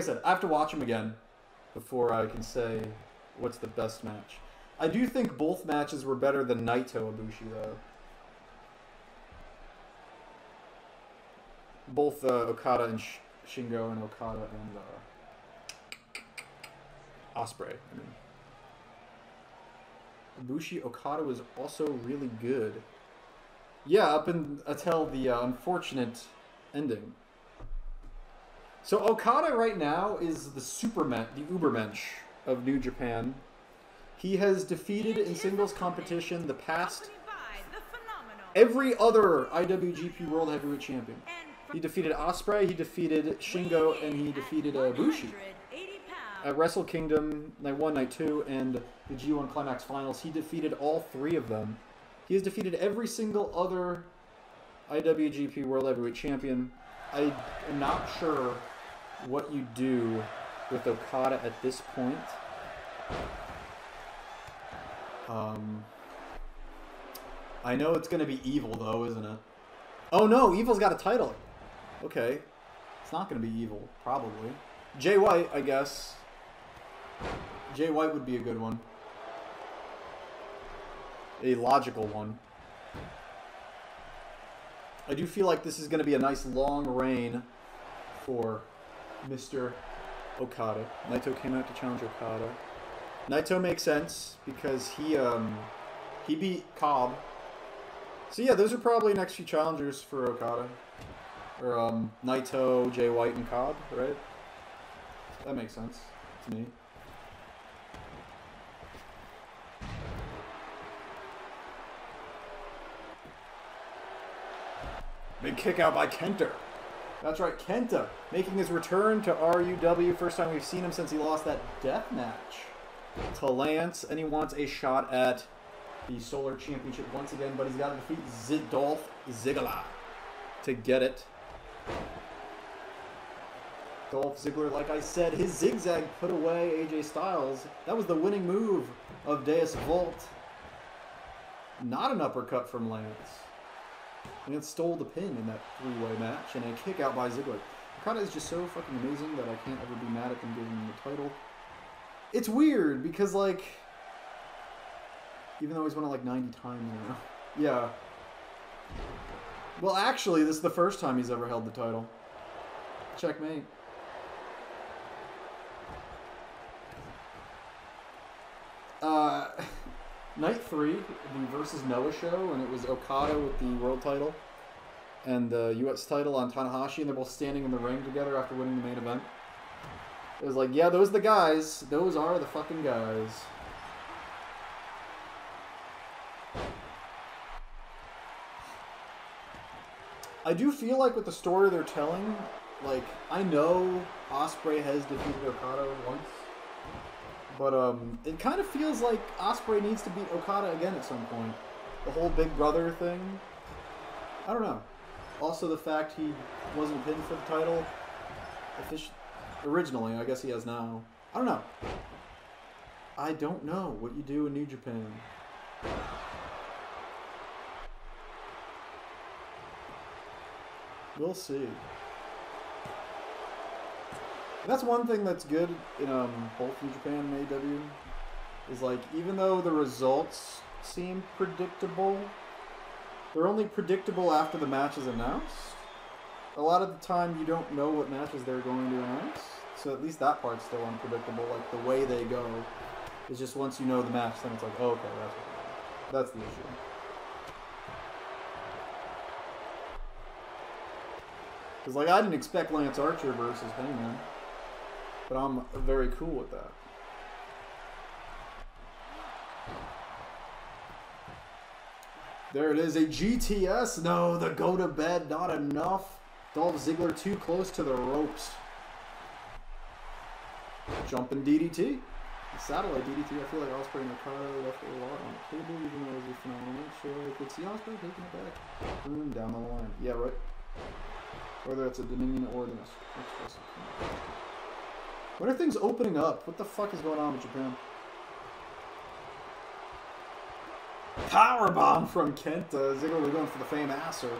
said, I have to watch them again before I can say what's the best match. I do think both matches were better than Naito Ibushi, though. Both Okada and Shingo, and Okada and Ospreay. I mean, Ibushi Okada was also really good. Yeah, up until the unfortunate ending. So Okada right now is the Ubermensch of New Japan. He has defeated in singles competition the past every other IWGP World Heavyweight Champion. He defeated Ospreay, he defeated Shingo, and he defeated Ibushi. At Wrestle Kingdom Night 1, Night 2, and the G1 Climax Finals, he defeated all 3 of them. He has defeated every single other IWGP World Heavyweight Champion. I am not sure what you do with Okada at this point. I know it's going to be Evil, though, isn't it? Oh, no, Evil's got a title. Okay. It's not going to be Evil, probably. Jay White, I guess. Jay White would be a good one. A logical one. I do feel like this is going to be a nice long reign for Mr. Okada. Naito came out to challenge Okada. Naito makes sense because he beat Cobb. So yeah, those are probably next few challengers for Okada. Or Naito, Jay White, and Cobb, right? That makes sense to me. Big kick out by KENTA. That's right, KENTA making his return to RUW. First time we've seen him since he lost that death match to Lance, and he wants a shot at the Solar Championship once again, but he's got to defeat Dolph Ziggler to get it. Dolph Ziggler, like I said, his zigzag put away AJ Styles. That was the winning move of Deus Volt. Not an uppercut from Lance. Lance stole the pin in that three-way match, and a kick out by Ziggler. Okada is just so fucking amazing that I can't ever be mad at them giving him the title. It's weird because, like, even though he's won it like 90 times now. Yeah. Well, actually, this is the first time he's ever held the title. Checkmate. Night 3, the Versus Noah show, and it was Okada with the world title and the US title on Tanahashi, and they're both standing in the ring together after winning the main event. It was like, yeah, those are the guys. Those are the fucking guys. I do feel like with the story they're telling, like, I know Ospreay has defeated Okada once, but it kind of feels like Ospreay needs to beat Okada again at some point. The whole Big Brother thing. I don't know. Also the fact he wasn't pinned for the title originally, I guess he has now. I don't know. I don't know what you do in New Japan. We'll see. That's one thing that's good in both New Japan and AEW, is like, even though the results seem predictable, they're only predictable after the match is announced. A lot of the time you don't know what matches they're going to announce, so at least that part's still unpredictable. Like, the way they go is just once you know the match, then it's like, oh, okay, that's the issue. Because, like, I didn't expect Lance Archer versus Hangman, but I'm very cool with that. There it is, a GTS. No, the go to bed, not enough. Dolph Ziggler too close to the ropes. Jumping DDT. The satellite DDT, I feel like Ospreay and Okada left a lot on the table, even though it was a phenomenal match. So I could see Ospreay taking it back. Boom, down the line. Yeah, right. Whether it's a Dominion or the Express. When are things opening up? What the fuck is going on with Japan? Powerbomb from KENTA. Ziggler was going for the fame asser.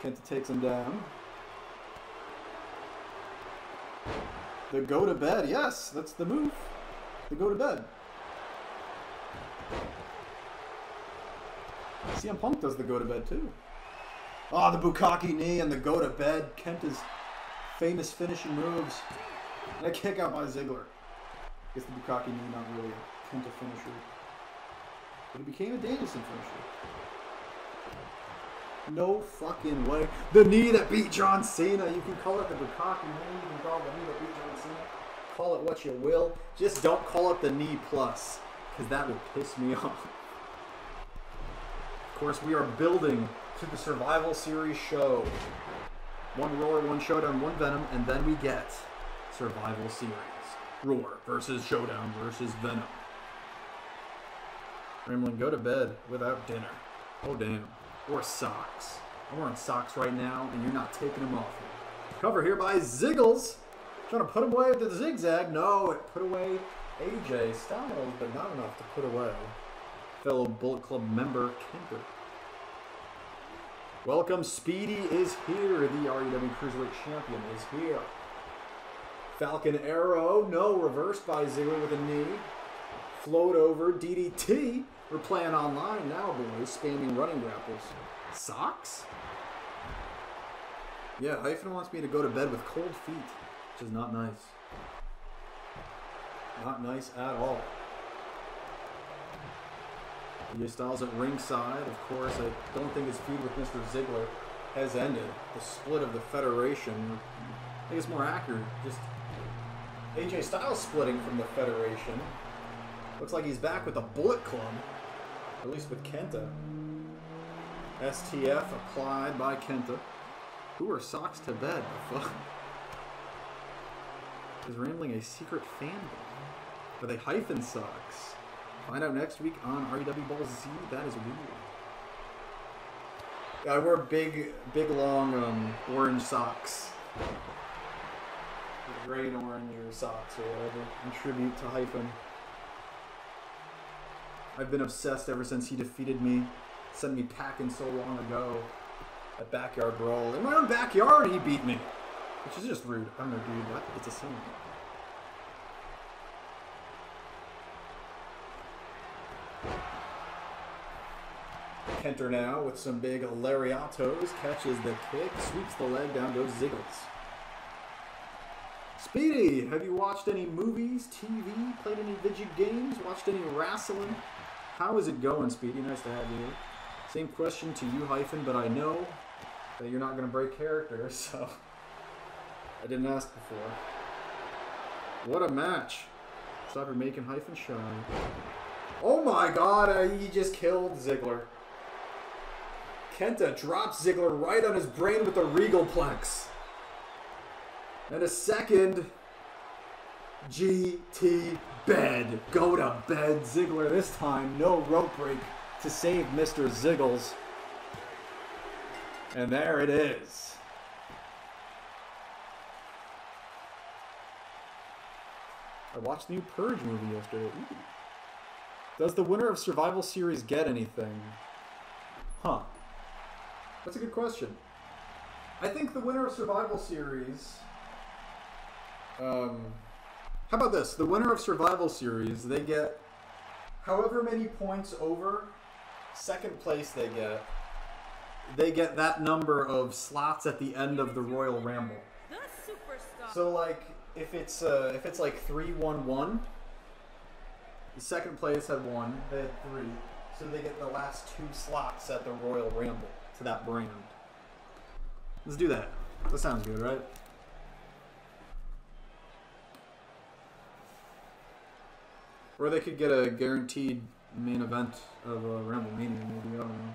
KENTA takes him down. The go to bed. Yes, that's the move. The go to bed. CM Punk does the go to bed too. Oh, the Bukkake knee and the go to bed. KENTA's famous finishing moves. And a kick out by Ziggler. I guess the Bukkake knee, not really a KENTA finisher. But it became a Danielson finisher. No fucking way. The knee that beat John Cena. You can call it the Bukkake knee. You can call it the knee that beat John Cena. Call it what you will. Just don't call it the knee plus. Because that would piss me off. Of course, we are building to the Survival Series show. One Roar, one Showdown, one Venom, and then we get Survival Series. Roar versus Showdown versus Venom. Gremlin, go to bed without dinner. Oh, damn. Or socks. I'm wearing socks right now, and you're not taking them off me. Cover here by Ziggles. Trying to put him away with the zigzag. No, it put away AJ Styles, but not enough to put away fellow Bullet Club member KENTA. Welcome, Speedy is here. The RUW Cruiserweight Champion is here. Falcon Arrow, no, reversed by Ziggler with a knee. Float over, DDT. We're playing online now, boys. Spamming running grapples. Socks? Yeah, Hyphen wants me to go to bed with cold feet, which is not nice. Not nice at all. AJ Styles at ringside. Of course, I don't think his feud with Mr. Ziggler has ended. The split of the Federation. I think it's more accurate. Just AJ Styles splitting from the Federation. Looks like he's back with the Bullet Club. At least with Kenta. STF applied by Kenta. Who are socks to bed? The fuck? Is rambling a secret fandom? Are they hyphen socks? Find out next week on REW Ball Z. That is weird. I wear big long orange socks. Gray and orange or socks or whatever. In tribute to hyphen. I've been obsessed ever since he defeated me. Sent me packing so long ago. At Backyard Brawl. In my own backyard he beat me. Which is just rude. I don't know, dude. What? It's a sin. Kenter now with some big lariatos. Catches the kick. Sweeps the leg. Down goes Ziggles. Speedy, have you watched any movies, TV, played any video games, watched any wrestling? How is it going, Speedy? Nice to have you here. Same question to you, hyphen, but I know that you're not going to break character, so I didn't ask before. What a match. Stop your making hyphen shine. Oh my god, he just killed Ziggler. Kenta drops Ziggler right on his brain with the Regal Plex. And a second GT bed. Go to bed, Ziggler this time. No rope break to save Mr. Ziggles. And there it is. I watched the new Purge movie yesterday. Ooh. Does the winner of Survival Series get anything? Huh. That's a good question. I think the winner of Survival Series... how about this? The winner of Survival Series, they get however many points over second place they get that number of slots at the end of the Royal Rumble. So like if it's like 3-1-1, the second place had 1, they had 3, so they get the last 2 slots at the Royal Rumble to that brand. Let's do that. That sounds good, right? Or they could get a guaranteed main event of a Rumble Mania, maybe. I don't know.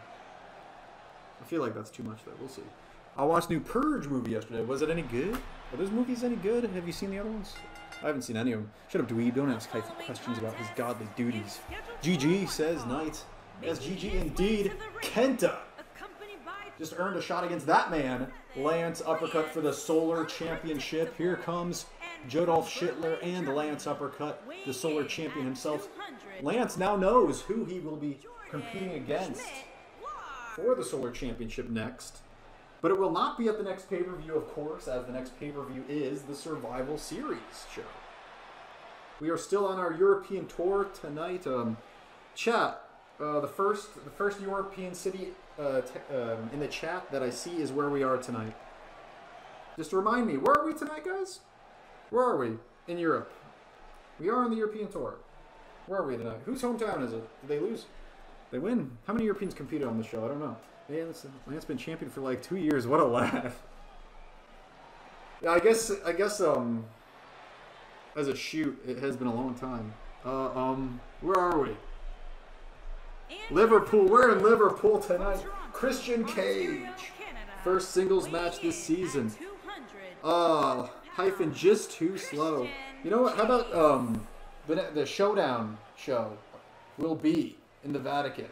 I feel like that's too much, though. We'll see. I watched the new Purge movie yesterday. Was it any good? Are those movies any good? Have you seen the other ones? I haven't seen any of them. Shut up, dweeb. Don't ask hyphen questions about his godly duties. GG says Knight. Yes, GG indeed. Kenta just earned a shot against that man. Lance uppercut for the Solar Championship. Here comes Jodolph Schittler and the Lance uppercut, the Solar Champion himself. Lance now knows who he will be competing against for the Solar Championship next. But it will not be at the next pay-per-view, of course, as the next pay-per-view is the Survival Series show. We are still on our European tour tonight. Chat, the first European city in the chat that I see is where we are tonight. Just remind me, where are we tonight, guys? Where are we? In Europe. We are on the European tour. Where are we tonight? Whose hometown is it? Did they lose? They win. How many Europeans competed on the show? I don't know. Man, Lance been champion for like 2 years. What a laugh. Yeah, I guess as a shoot, it has been a long time. Where are we? Liverpool. We're in Liverpool tonight. Christian Cage. First singles match this season. Hyphen just too slow. You know what? How about the Showdown show will be in the Vatican.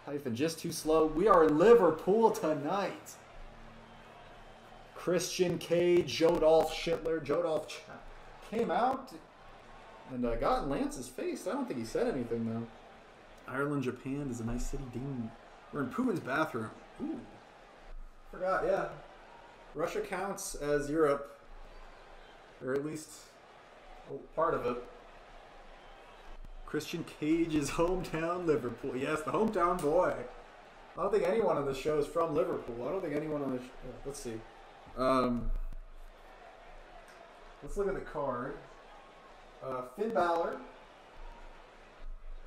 Hyphen just too slow. We are in Liverpool tonight. Christian Cage, Jodolph Schittler. Jodolph came out and got in Lance's face. I don't think he said anything though. Ireland, Japan is a nice city. Ding. We're in Putin's bathroom. Ooh. Forgot, yeah. Russia counts as Europe. Or at least part of it. Christian Cage's hometown, Liverpool. Yes, the hometown boy. I don't think anyone on this show is from Liverpool. I don't think anyone on this show... Let's see. Let's look at the card. Finn Balor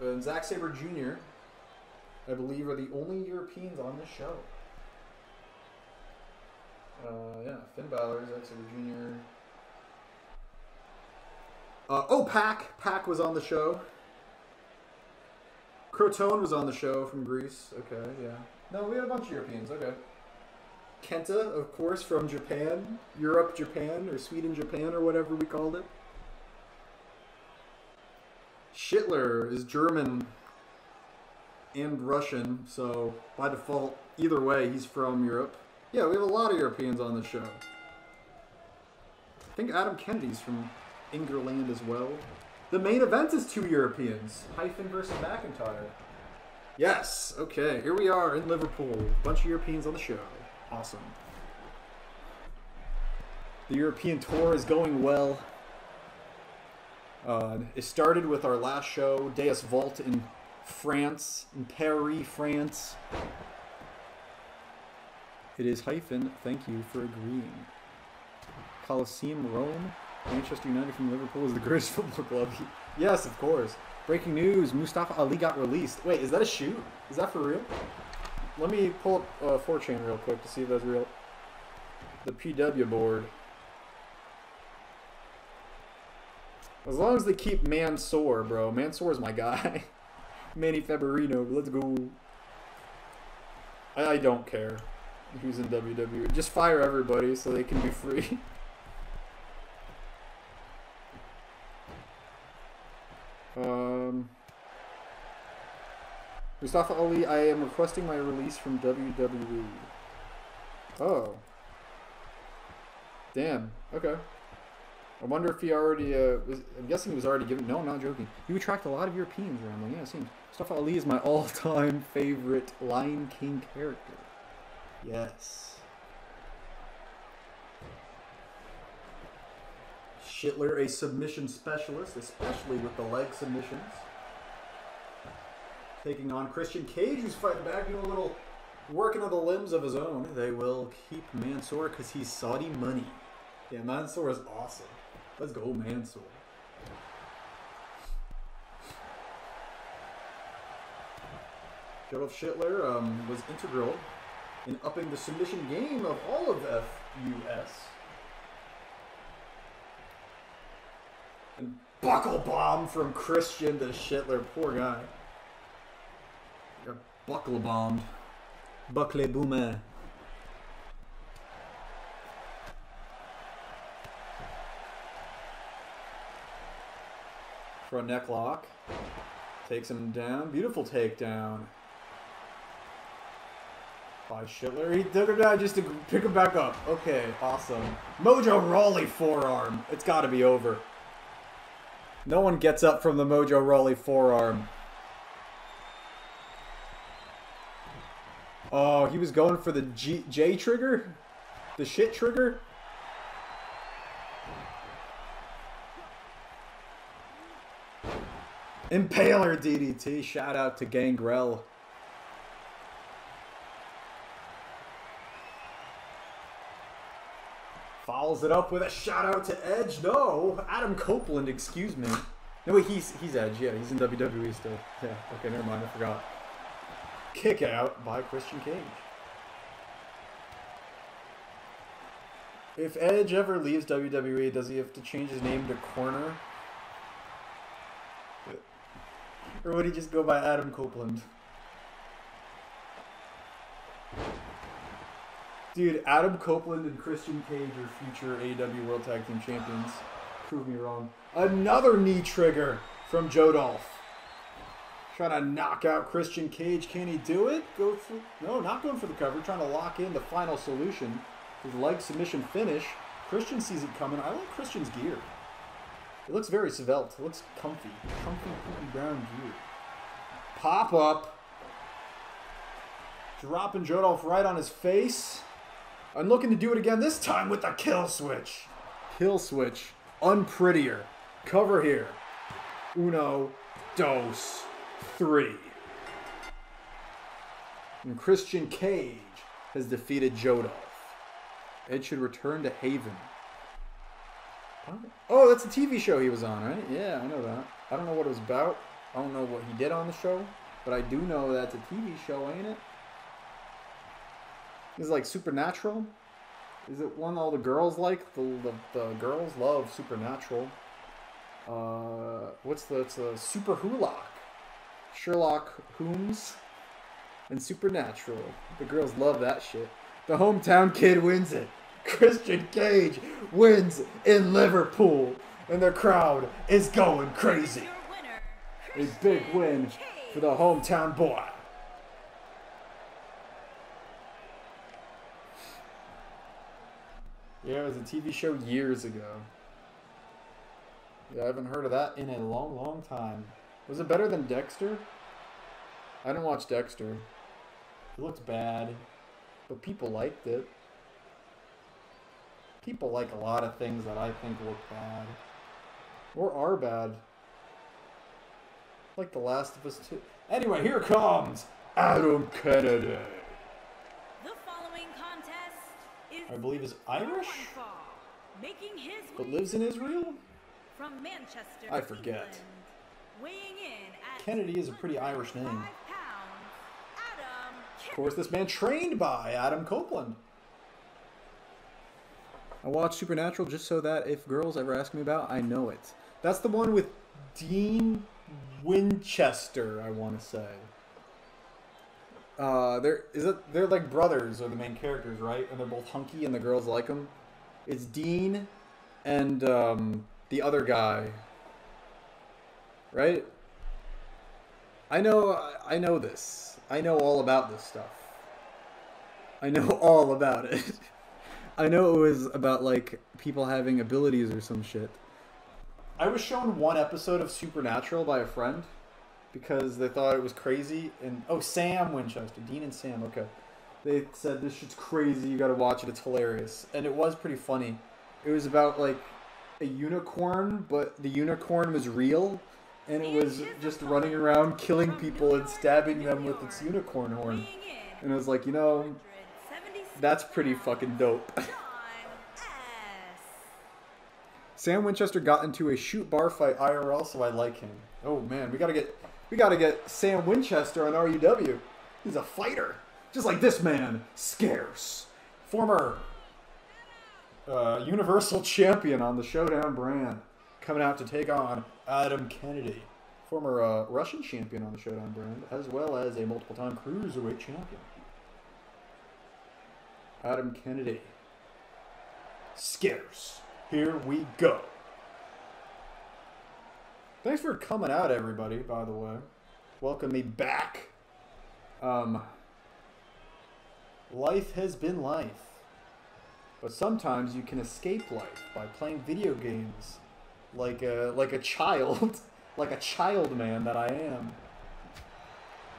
and Zack Sabre Jr., I believe, are the only Europeans on this show. Yeah, Finn Balor, Zack Sabre Jr. Pac. Pac was on the show. Crotone was on the show from Greece. Okay, yeah. No, we had a bunch of Europeans. Okay. Kenta, of course, from Japan. Europe, Japan, or Sweden, Japan, or whatever we called it. Ziggler is German and Russian, so by default, either way, he's from Europe. Yeah, we have a lot of Europeans on the show. I think Adam Kennedy's from England as well. The main event is 2 Europeans. Hyphen versus McIntyre. Yes, okay, here we are in Liverpool. A bunch of Europeans on the show. Awesome. The European tour is going well. It started with our last show, Deus Vault in France, in Paris, France. It is hyphen, thank you for agreeing. Coliseum, Rome. Manchester United from Liverpool is the greatest football club. Yes, of course. Breaking news, Mustafa Ali got released. Wait, is that a shoot? Is that for real? Let me pull up 4chan real quick to see if that's real. The PW board. As long as they keep Mansoor, bro. Mansoor's my guy. Manny Faberino, let's go. I don't care who's in WWE. Just fire everybody so they can be free. Mustafa Ali, I am requesting my release from WWE. Oh. Damn. Okay. I wonder if he already, I'm guessing he was already given, no, I'm not joking. You attract a lot of Europeans around them. Yeah, it seems. Mustafa Ali is my all-time favorite Lion King character. Yes. Ziggler, a submission specialist, especially with the leg submissions. Taking on Christian Cage, who's fighting back, doing a little working on the limbs of his own. They will keep Mansoor because he's Saudi money. Yeah, Mansoor is awesome. Let's go, Mansoor. Joseph Ziggler was integral in upping the submission game of all of FUS. And buckle bomb from Christian to Ziggler. Poor guy. Got buckle bombed. Buckle boomer. Front neck lock. Takes him down. Beautiful takedown. By Ziggler. He took him down just to pick him back up. Okay, awesome. Mojo Rawley forearm. It's got to be over. No one gets up from the Mojo Rawley forearm. Oh, he was going for the J trigger? The shit trigger? Impaler DDT. Shout out to Gangrel. Follows it up with a shout out to Edge. No, Adam Copeland, excuse me. No, wait, he's Edge. Yeah, he's in WWE still. Yeah, okay, never mind. I forgot. Kick out by Christian Cage. If Edge ever leaves WWE, does he have to change his name to Corner? Or would he just go by Adam Copeland? Dude, Adam Copeland and Christian Cage are future AEW World Tag Team Champions. Prove me wrong. Another knee trigger from Joe Dolph. Trying to knock out Christian Cage. Can he do it? Go for, no, not going for the cover. Trying to lock in the final solution. His leg submission finish. Christian sees it coming. I like Christian's gear. It looks very svelte. It looks comfy. Comfy, poopy brown gear. Pop up. Dropping Joe Dolph right on his face. I'm looking to do it again, this time with the kill switch. Kill switch. Unprettier. Cover here. Uno, dos, three. And Christian Cage has defeated Joe Dolph. Ed should return to Haven. Oh, that's a TV show he was on, right? Yeah, I know that. I don't know what it was about. I don't know what he did on the show. But I do know that's a TV show, ain't it? Is it like Supernatural? Is it one all the girls like? The girls love Supernatural. What's the... It's a Super Hulock. Sherlock Holmes, and Supernatural. The girls love that shit. The hometown kid wins it. Christian Cage wins in Liverpool, and the crowd is going crazy. A big win for the hometown boy. Yeah, it was a TV show years ago. Yeah, I haven't heard of that in a long, long time. Was it better than Dexter? I didn't watch Dexter. It looked bad, but people liked it. People like a lot of things that I think look bad. Or are bad. Like The Last of Us 2. Anyway, here comes Adam Kennedy. The following contest is I believe is Irish, making his but way lives in Israel? from Manchester, I forget. England, weighing in at Kennedy is a pretty Irish name. 5 pounds, Adam Of course, this man trained by Adam Copeland. I watch Supernatural just so that if girls ever ask me about, I know it. That's the one with Dean Winchester, I want to say. They're like brothers, are the main characters, right? And they're both hunky, and the girls like them. It's Dean and the other guy, right? I know this. I know all about this stuff. I know all about it. I know it was about like people having abilities or some shit. I was shown one episode of Supernatural by a friend because they thought it was crazy. And oh, Sam Winchester, Dean and Sam. Okay, they said this shit's crazy. You got to watch it. It's hilarious, and it was pretty funny. It was about like a unicorn, but the unicorn was real, and it was just running around killing people and stabbing them with its unicorn horn. And I was like, you know, that's pretty fucking dope. Sam Winchester got into a shoot bar fight IRL, so I like him. Oh man, we gotta get Sam Winchester on RUW. He's a fighter, just like this man, Scarce, former Universal Champion on the Showdown brand, coming out to take on Adam Kennedy, former Russian Champion on the Showdown brand, as well as a multiple-time Cruiserweight Champion. Adam Kennedy. Scarce. Here we go. Thanks for coming out, everybody, by the way. Welcome me back. Life has been life. But sometimes you can escape life by playing video games. Like a child. Like a child man that I am.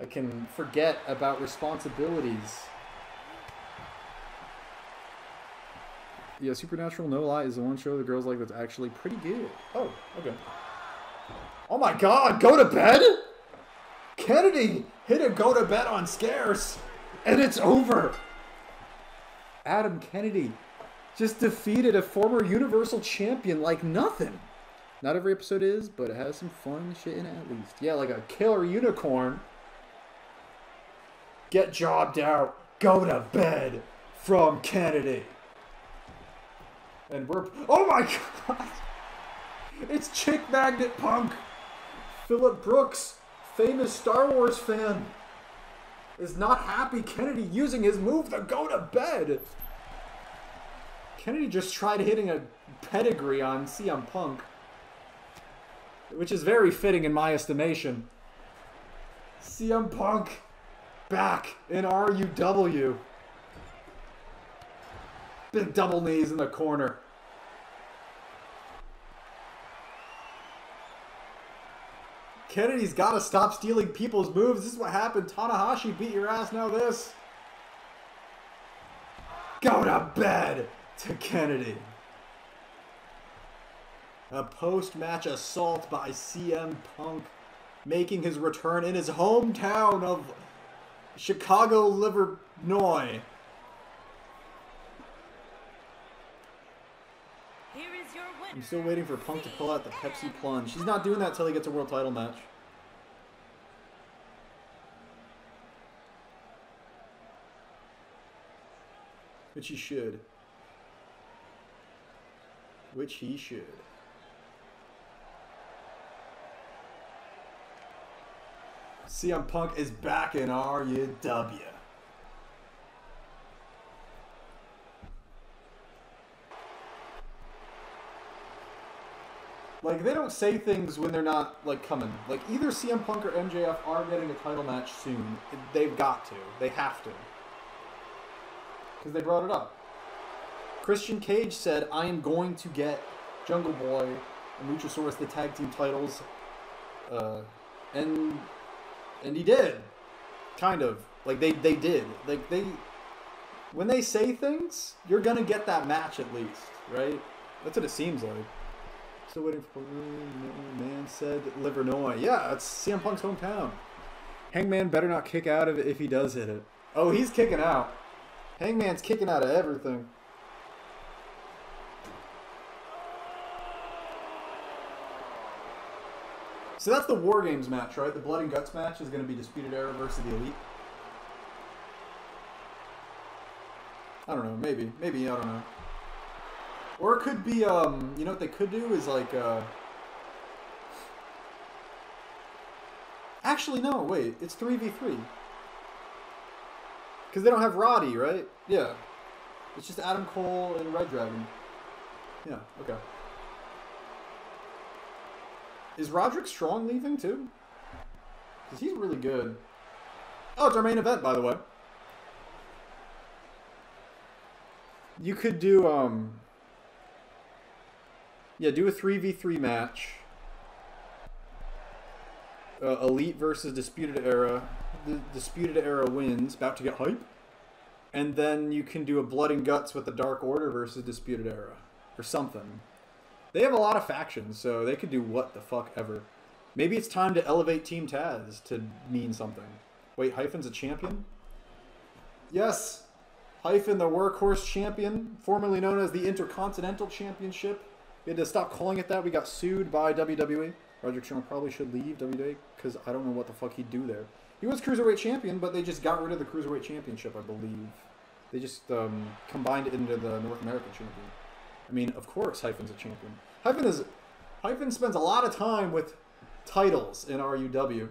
I can forget about responsibilities. Yeah, Supernatural, no lie, is the one show the girls like that's actually pretty good. Oh, okay. Oh my god, go to bed? Kennedy hit a go to bed on Scarce, and it's over. Adam Kennedy just defeated a former Universal Champion like nothing. Not every episode is, but it has some fun shit in it at least. Yeah, like a killer unicorn. Get jobbed out, go to bed from Kennedy. And we're... Oh my god! It's Chick Magnet Punk! Phillip Brooks, famous Star Wars fan, is not happy Kennedy using his move to go to bed. Kennedy just tried hitting a pedigree on CM Punk, which is very fitting in my estimation. CM Punk back in RUW. Big double knees in the corner. Kennedy's got to stop stealing people's moves. This is what happened. Tanahashi beat your ass, now this. Go to bed to Kennedy. A post-match assault by CM Punk, making his return in his hometown of Chicago, Illinois. I'm still waiting for Punk to pull out the Pepsi Plunge. He's not doing that till he gets a world title match. Which he should. Which he should. CM Punk is back in RUW. Like, they don't say things when they're not, like, coming. Like, either CM Punk or MJF are getting a title match soon. They've got to. They have to. Because they brought it up. Christian Cage said, I am going to get Jungle Boy and Luchasaurus the tag team titles. And he did. Kind of. Like, they did. Like, when they say things, you're going to get that match at least, right? That's what it seems like. Still waiting for man said Livernois. Yeah, it's CM Punk's hometown. Hangman better not kick out of it if he does hit it. Oh, he's kicking out. Hangman's kicking out of everything. So that's the War Games match, right? The Blood and Guts match is going to be Disputed Era versus the Elite. I don't know. Maybe. Maybe. I don't know. Or it could be, you know what they could do is like, actually, no, wait, it's 3v3. Because they don't have Roddy, right? Yeah. It's just Adam Cole and Red Dragon. Yeah, okay. Is Roderick Strong leaving too? Because he's really good. Oh, it's our main event, by the way. You could do, yeah, do a 3v3 match. Elite versus Disputed Era. The Disputed Era wins. About to get hype. And then you can do a Blood and Guts with the Dark Order versus Disputed Era. Or something. They have a lot of factions, so they could do what the fuck ever. Maybe it's time to elevate Team Taz to mean something. Wait, Hyphen's a champion? Yes! Hyphen, the Workhorse Champion, formerly known as the Intercontinental Championship. We had to stop calling it that. We got sued by WWE. Roderick Strong probably should leave WWE because I don't know what the fuck he'd do there. He was Cruiserweight Champion, but they just got rid of the Cruiserweight Championship, I believe. They just combined it into the North American Champion. I mean, of course Hyphen's a champion. Hyphen spends a lot of time with titles in RUW.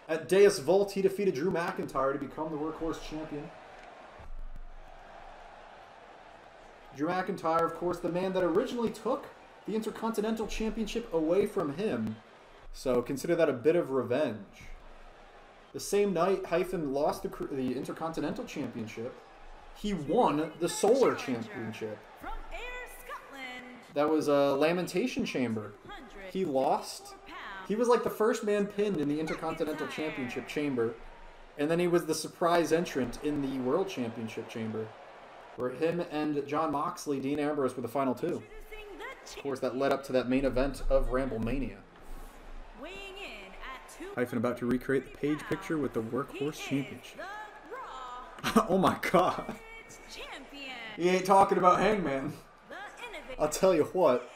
At Deus Vult, he defeated Drew McIntyre to become the Workhorse Champion. Drew McIntyre, of course, the man that originally took the Intercontinental Championship away from him. So consider that a bit of revenge. The same night Hyphen lost the Intercontinental Championship, he won the Solar Championship. That was a Lamentation Chamber. He lost. He was like the first man pinned in the Intercontinental Championship Chamber. And then he was the surprise entrant in the World Championship Chamber. Where him and Jon Moxley, Dean Ambrose were the final two. Of course, that led up to that main event of Ramblemania. Hyphen about to recreate the page picture with the Workhorse Championship. Oh my god. He ain't talking about Hangman. I'll tell you what.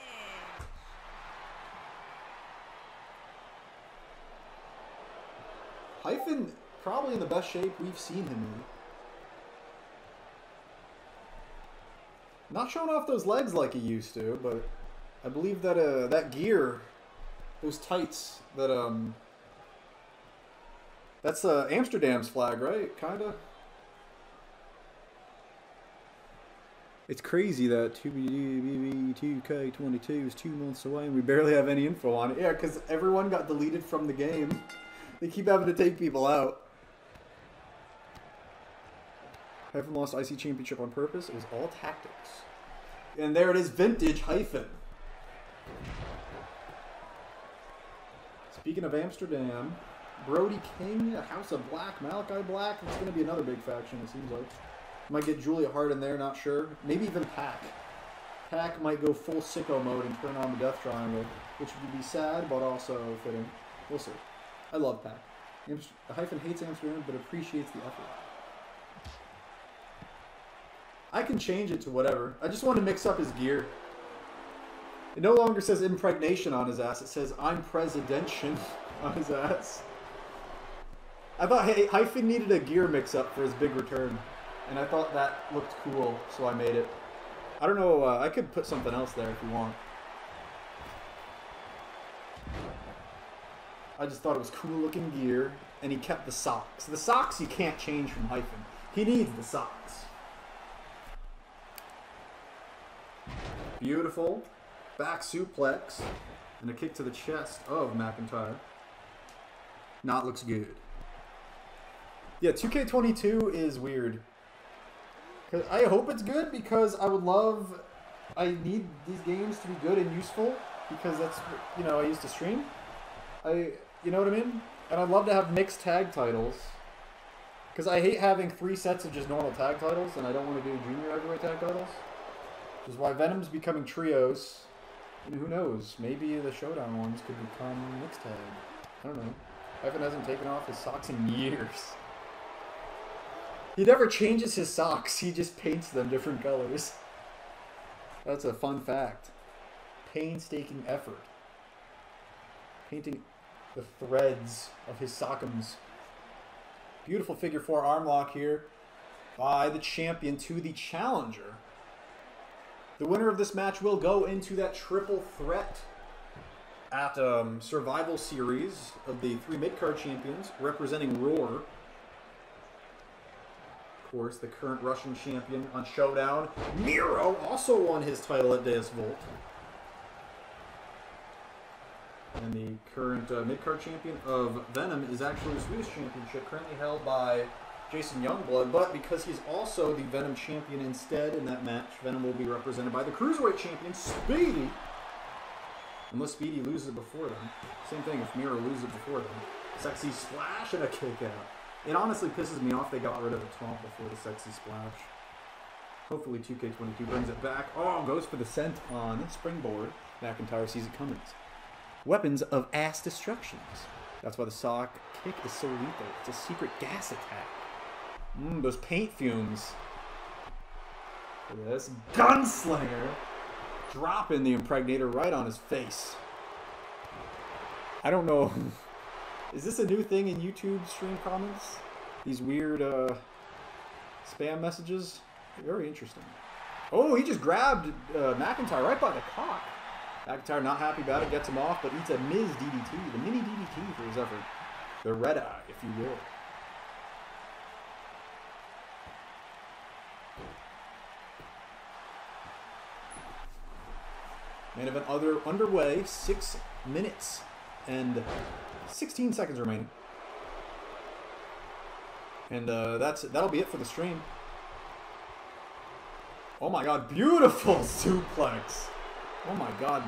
Hyphen probably in the best shape we've seen him in. Not showing off those legs like he used to, but I believe that that gear, those tights, that's Amsterdam's flag, right? Kinda. It's crazy that 2K22 is 2 months away and we barely have any info on it. Yeah, because everyone got deleted from the game. They keep having to take people out. Hyphen lost IC Championship on purpose. It was all tactics. And there it is, vintage Hyphen. Speaking of Amsterdam, Brody King, House of Black, Malachi Black. It's going to be another big faction, it seems like. Might get Julia Hart in there, not sure. Maybe even Pac. Pac might go full sicko mode and turn on the Death Triangle, which would be sad, but also fitting. We'll see. I love Pac. Hyphen hates Amsterdam, but appreciates the effort. I can change it to whatever. I just want to mix up his gear. It no longer says impregnation on his ass. It says I'm presidential on his ass. I thought Hyphen needed a gear mix-up for his big return. And I thought that looked cool, so I made it. I don't know, I could put something else there if you want. I just thought it was cool looking gear, and he kept the socks. The socks you can't change from Hyphen. He needs the socks. Beautiful back suplex and a kick to the chest of McIntyre. Not looks good. Yeah, 2K22 is weird. I hope it's good because I need these games to be good and useful because that's, you know, I used to stream. You know what I mean? And I'd love to have mixed tag titles. Because I hate having 3 sets of just normal tag titles, and I don't want to do junior heavyweight tag titles. Which is why Venom's becoming trios. And who knows? Maybe the Showdown ones could become mixed tag. I don't know. Evan hasn't taken off his socks in years. He never changes his socks. He just paints them different colors. That's a fun fact. Painstaking effort. Painting the threads of his sockums. Beautiful figure 4 arm lock here by the champion to the challenger. The winner of this match will go into that triple threat at Survival Series of the 3 mid-card champions representing Roar. Of course, the current Russian champion on Showdown. Miro also won his title at Deus Volt. And the current mid-card champion of Venom is actually the Swedish Championship, currently held by Jason Youngblood. But because he's also the Venom champion instead in that match, Venom will be represented by the Cruiserweight champion, Speedy. Unless Speedy loses before them. Same thing if Miro loses before them. Sexy splash and a kick out. It honestly pisses me off they got rid of the taunt before the sexy splash. Hopefully 2K22 brings it back. Oh, goes for the scent on Springboard. McIntyre sees it coming. Weapons of ass destructions. That's why the sock kick is so lethal. It's a secret gas attack. Those paint fumes. Look at this. Gunslinger. Dropping the Impregnator right on his face. I don't know. Is this a new thing in YouTube stream comments? These weird spam messages? Very interesting. Oh, he just grabbed McIntyre right by the cock. McIntyre not happy about it, gets him off, but eats a Miz DDT, the mini DDT for his effort. The red eye, if you will. Main event underway, 6 minutes and 16 seconds remaining. And that'll be it for the stream. Oh my god, beautiful suplex! Oh my god.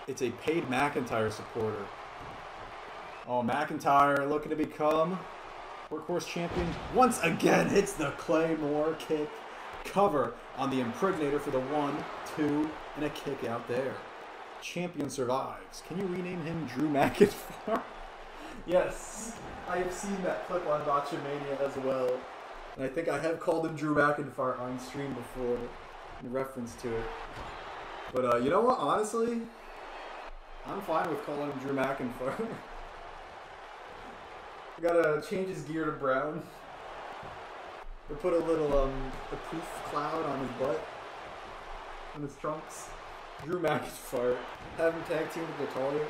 It's a paid McIntyre supporter. Oh, McIntyre looking to become Workhorse champion. Once again hits the Claymore kick. Cover on the Impregnator for the 1, 2, and a kick out there. Champion survives. Can you rename him Drew McIntyre? Yes, I have seen that clip on Botchamania as well. And I think I have called him Drew McIntyre on stream before in reference to it. But you know what, honestly, I'm fine with calling him Drew McIntyre. I gotta change his gear to brown. Or put a little a poof cloud on his butt. On his trunks. Drew McIntyre. Have him tag team with Natalia.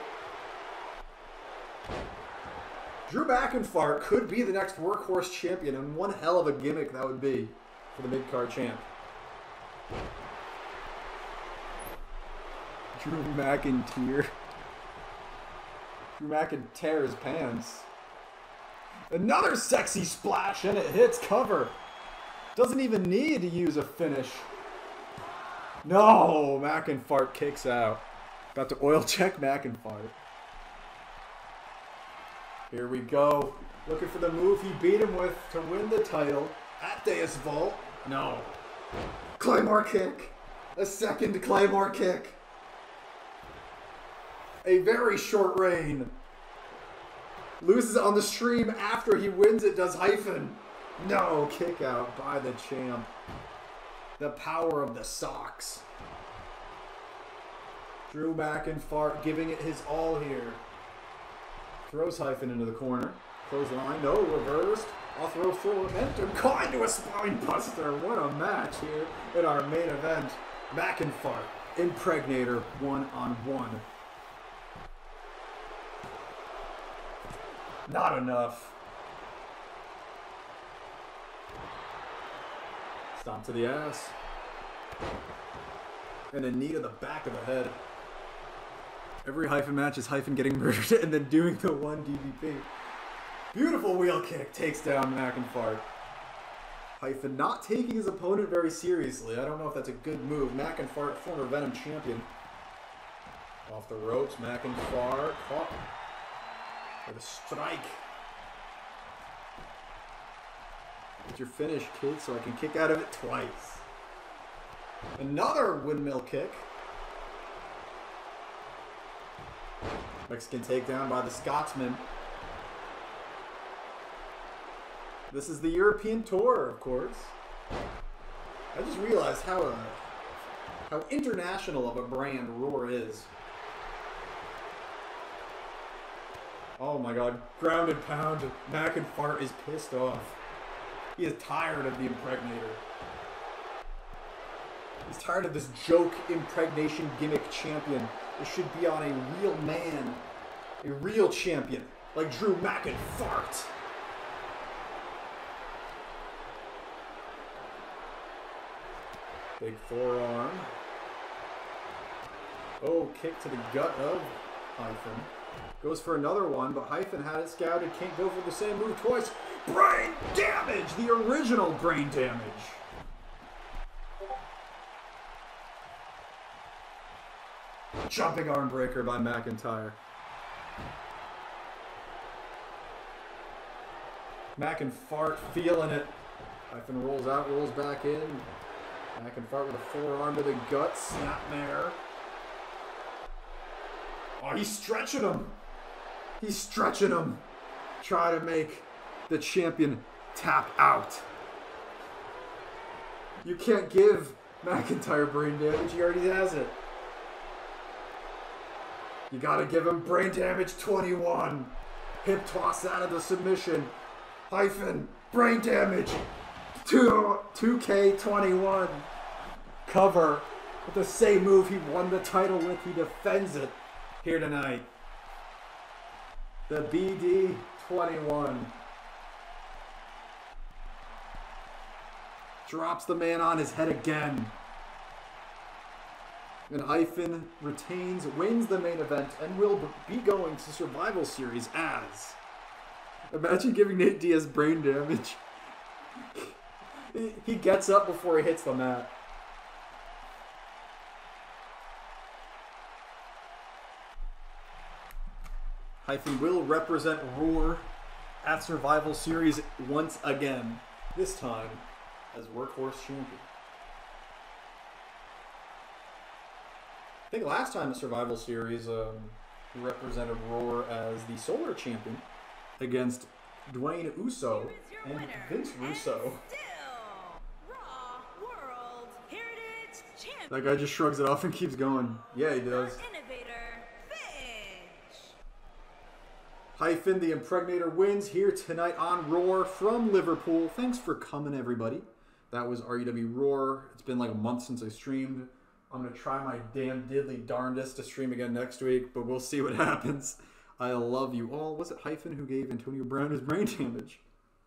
Drew McIntyre could be the next Workhorse champion, and one hell of a gimmick that would be for the mid-card champ. Drew McIntyre. Drew McIntyre's pants. Another sexy splash, and it hits cover. Doesn't even need to use a finish. No, McIntyre kicks out. About to oil check McIntyre. Here we go. Looking for the move he beat him with to win the title at Deus Volt. No. Claymore kick. A second Claymore kick. A very short reign. Loses on the stream after he wins it, does Hyphen. No, kick out by the champ. The power of the socks. Drew McIntyre giving it his all here. Throws Hyphen into the corner. Close line, no, reversed. I'll throw full momentum. Caught into a spine buster. What a match here in our main event. McIntyre, Impregnator, 1-on-1. Not enough. Stomp to the ass. And a knee to the back of the head. Every hyphen match is hyphen getting murdered and then doing the one DVP. Beautiful wheel kick takes down McIntyre. Hyphen not taking his opponent very seriously. I don't know if that's a good move. McIntyre, former Venom champion. Off the ropes, McIntyre caught with a strike. Get your finish, kid, so I can kick out of it twice. Another windmill kick. Mexican takedown by the Scotsman. This is the European tour, of course. I just realized how international of a brand Roar is. Oh my god, ground and pound. McIntyre is pissed off. He is tired of the impregnator. He's tired of this joke impregnation gimmick champion. It should be on a real man. A real champion. Like Drew McIntyre. Big forearm. Oh, kick to the gut of Hyphen. Goes for another one, but Hyphen had it scouted. Can't go for the same move twice. Brain damage! The original brain damage. Jumping arm breaker by McIntyre. McIntyre feeling it. Hyphen rolls out, rolls back in. McIntyre with a forearm to the gut. Snapmare. Oh, he's stretching him. He's stretching him. Try to make the champion tap out. You can't give McIntyre brain damage. He already has it. You gotta give him brain damage 21. Hip toss out of the submission. Hyphen. Brain damage. 2K21. Cover. With the same move he won the title with. He defends it here tonight. The BD21. Drops the man on his head again. And Hyphen retains, wins the main event, and will be going to Survival Series as... Imagine giving Nate Diaz brain damage. He gets up before he hits the mat. Hyphen will represent Roar at Survival Series once again. This time as Workhorse Champion. I think last time at Survival Series, he represented Roar as the Solar Champion against Dwayne Uso and Vince Russo. That guy just shrugs it off and keeps going. Yeah, he does. Hyphen, the Impregnator, wins here tonight on Roar from Liverpool. Thanks for coming, everybody. That was REW Roar. It's been like a month since I streamed. I'm going to try my damn diddly darndest to stream again next week, but we'll see what happens. I love you all. Was it Hyphen who gave Antonio Brown his brain damage?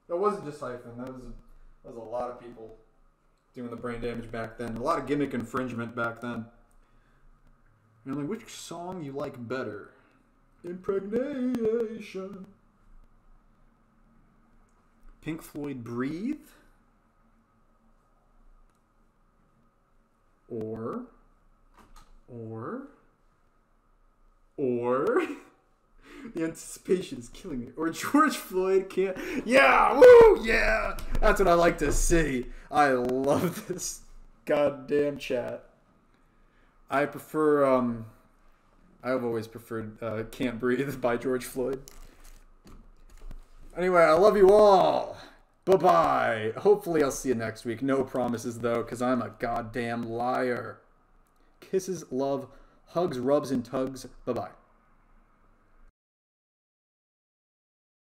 That wasn't just Hyphen. That was a lot of people doing the brain damage back then. A lot of gimmick infringement back then. And I'm like, which song you like better? Impregnation. Pink Floyd, Breathe. Or the anticipation is killing me. Or George Floyd can't. Yeah, woo, yeah. That's what I like to see. I love this goddamn chat. I prefer. I've always preferred "Can't Breathe" by George Floyd. Anyway, I love you all. Bye-bye. Hopefully I'll see you next week. No promises, though, because I'm a goddamn liar. Kisses, love, hugs, rubs, and tugs. Bye-bye.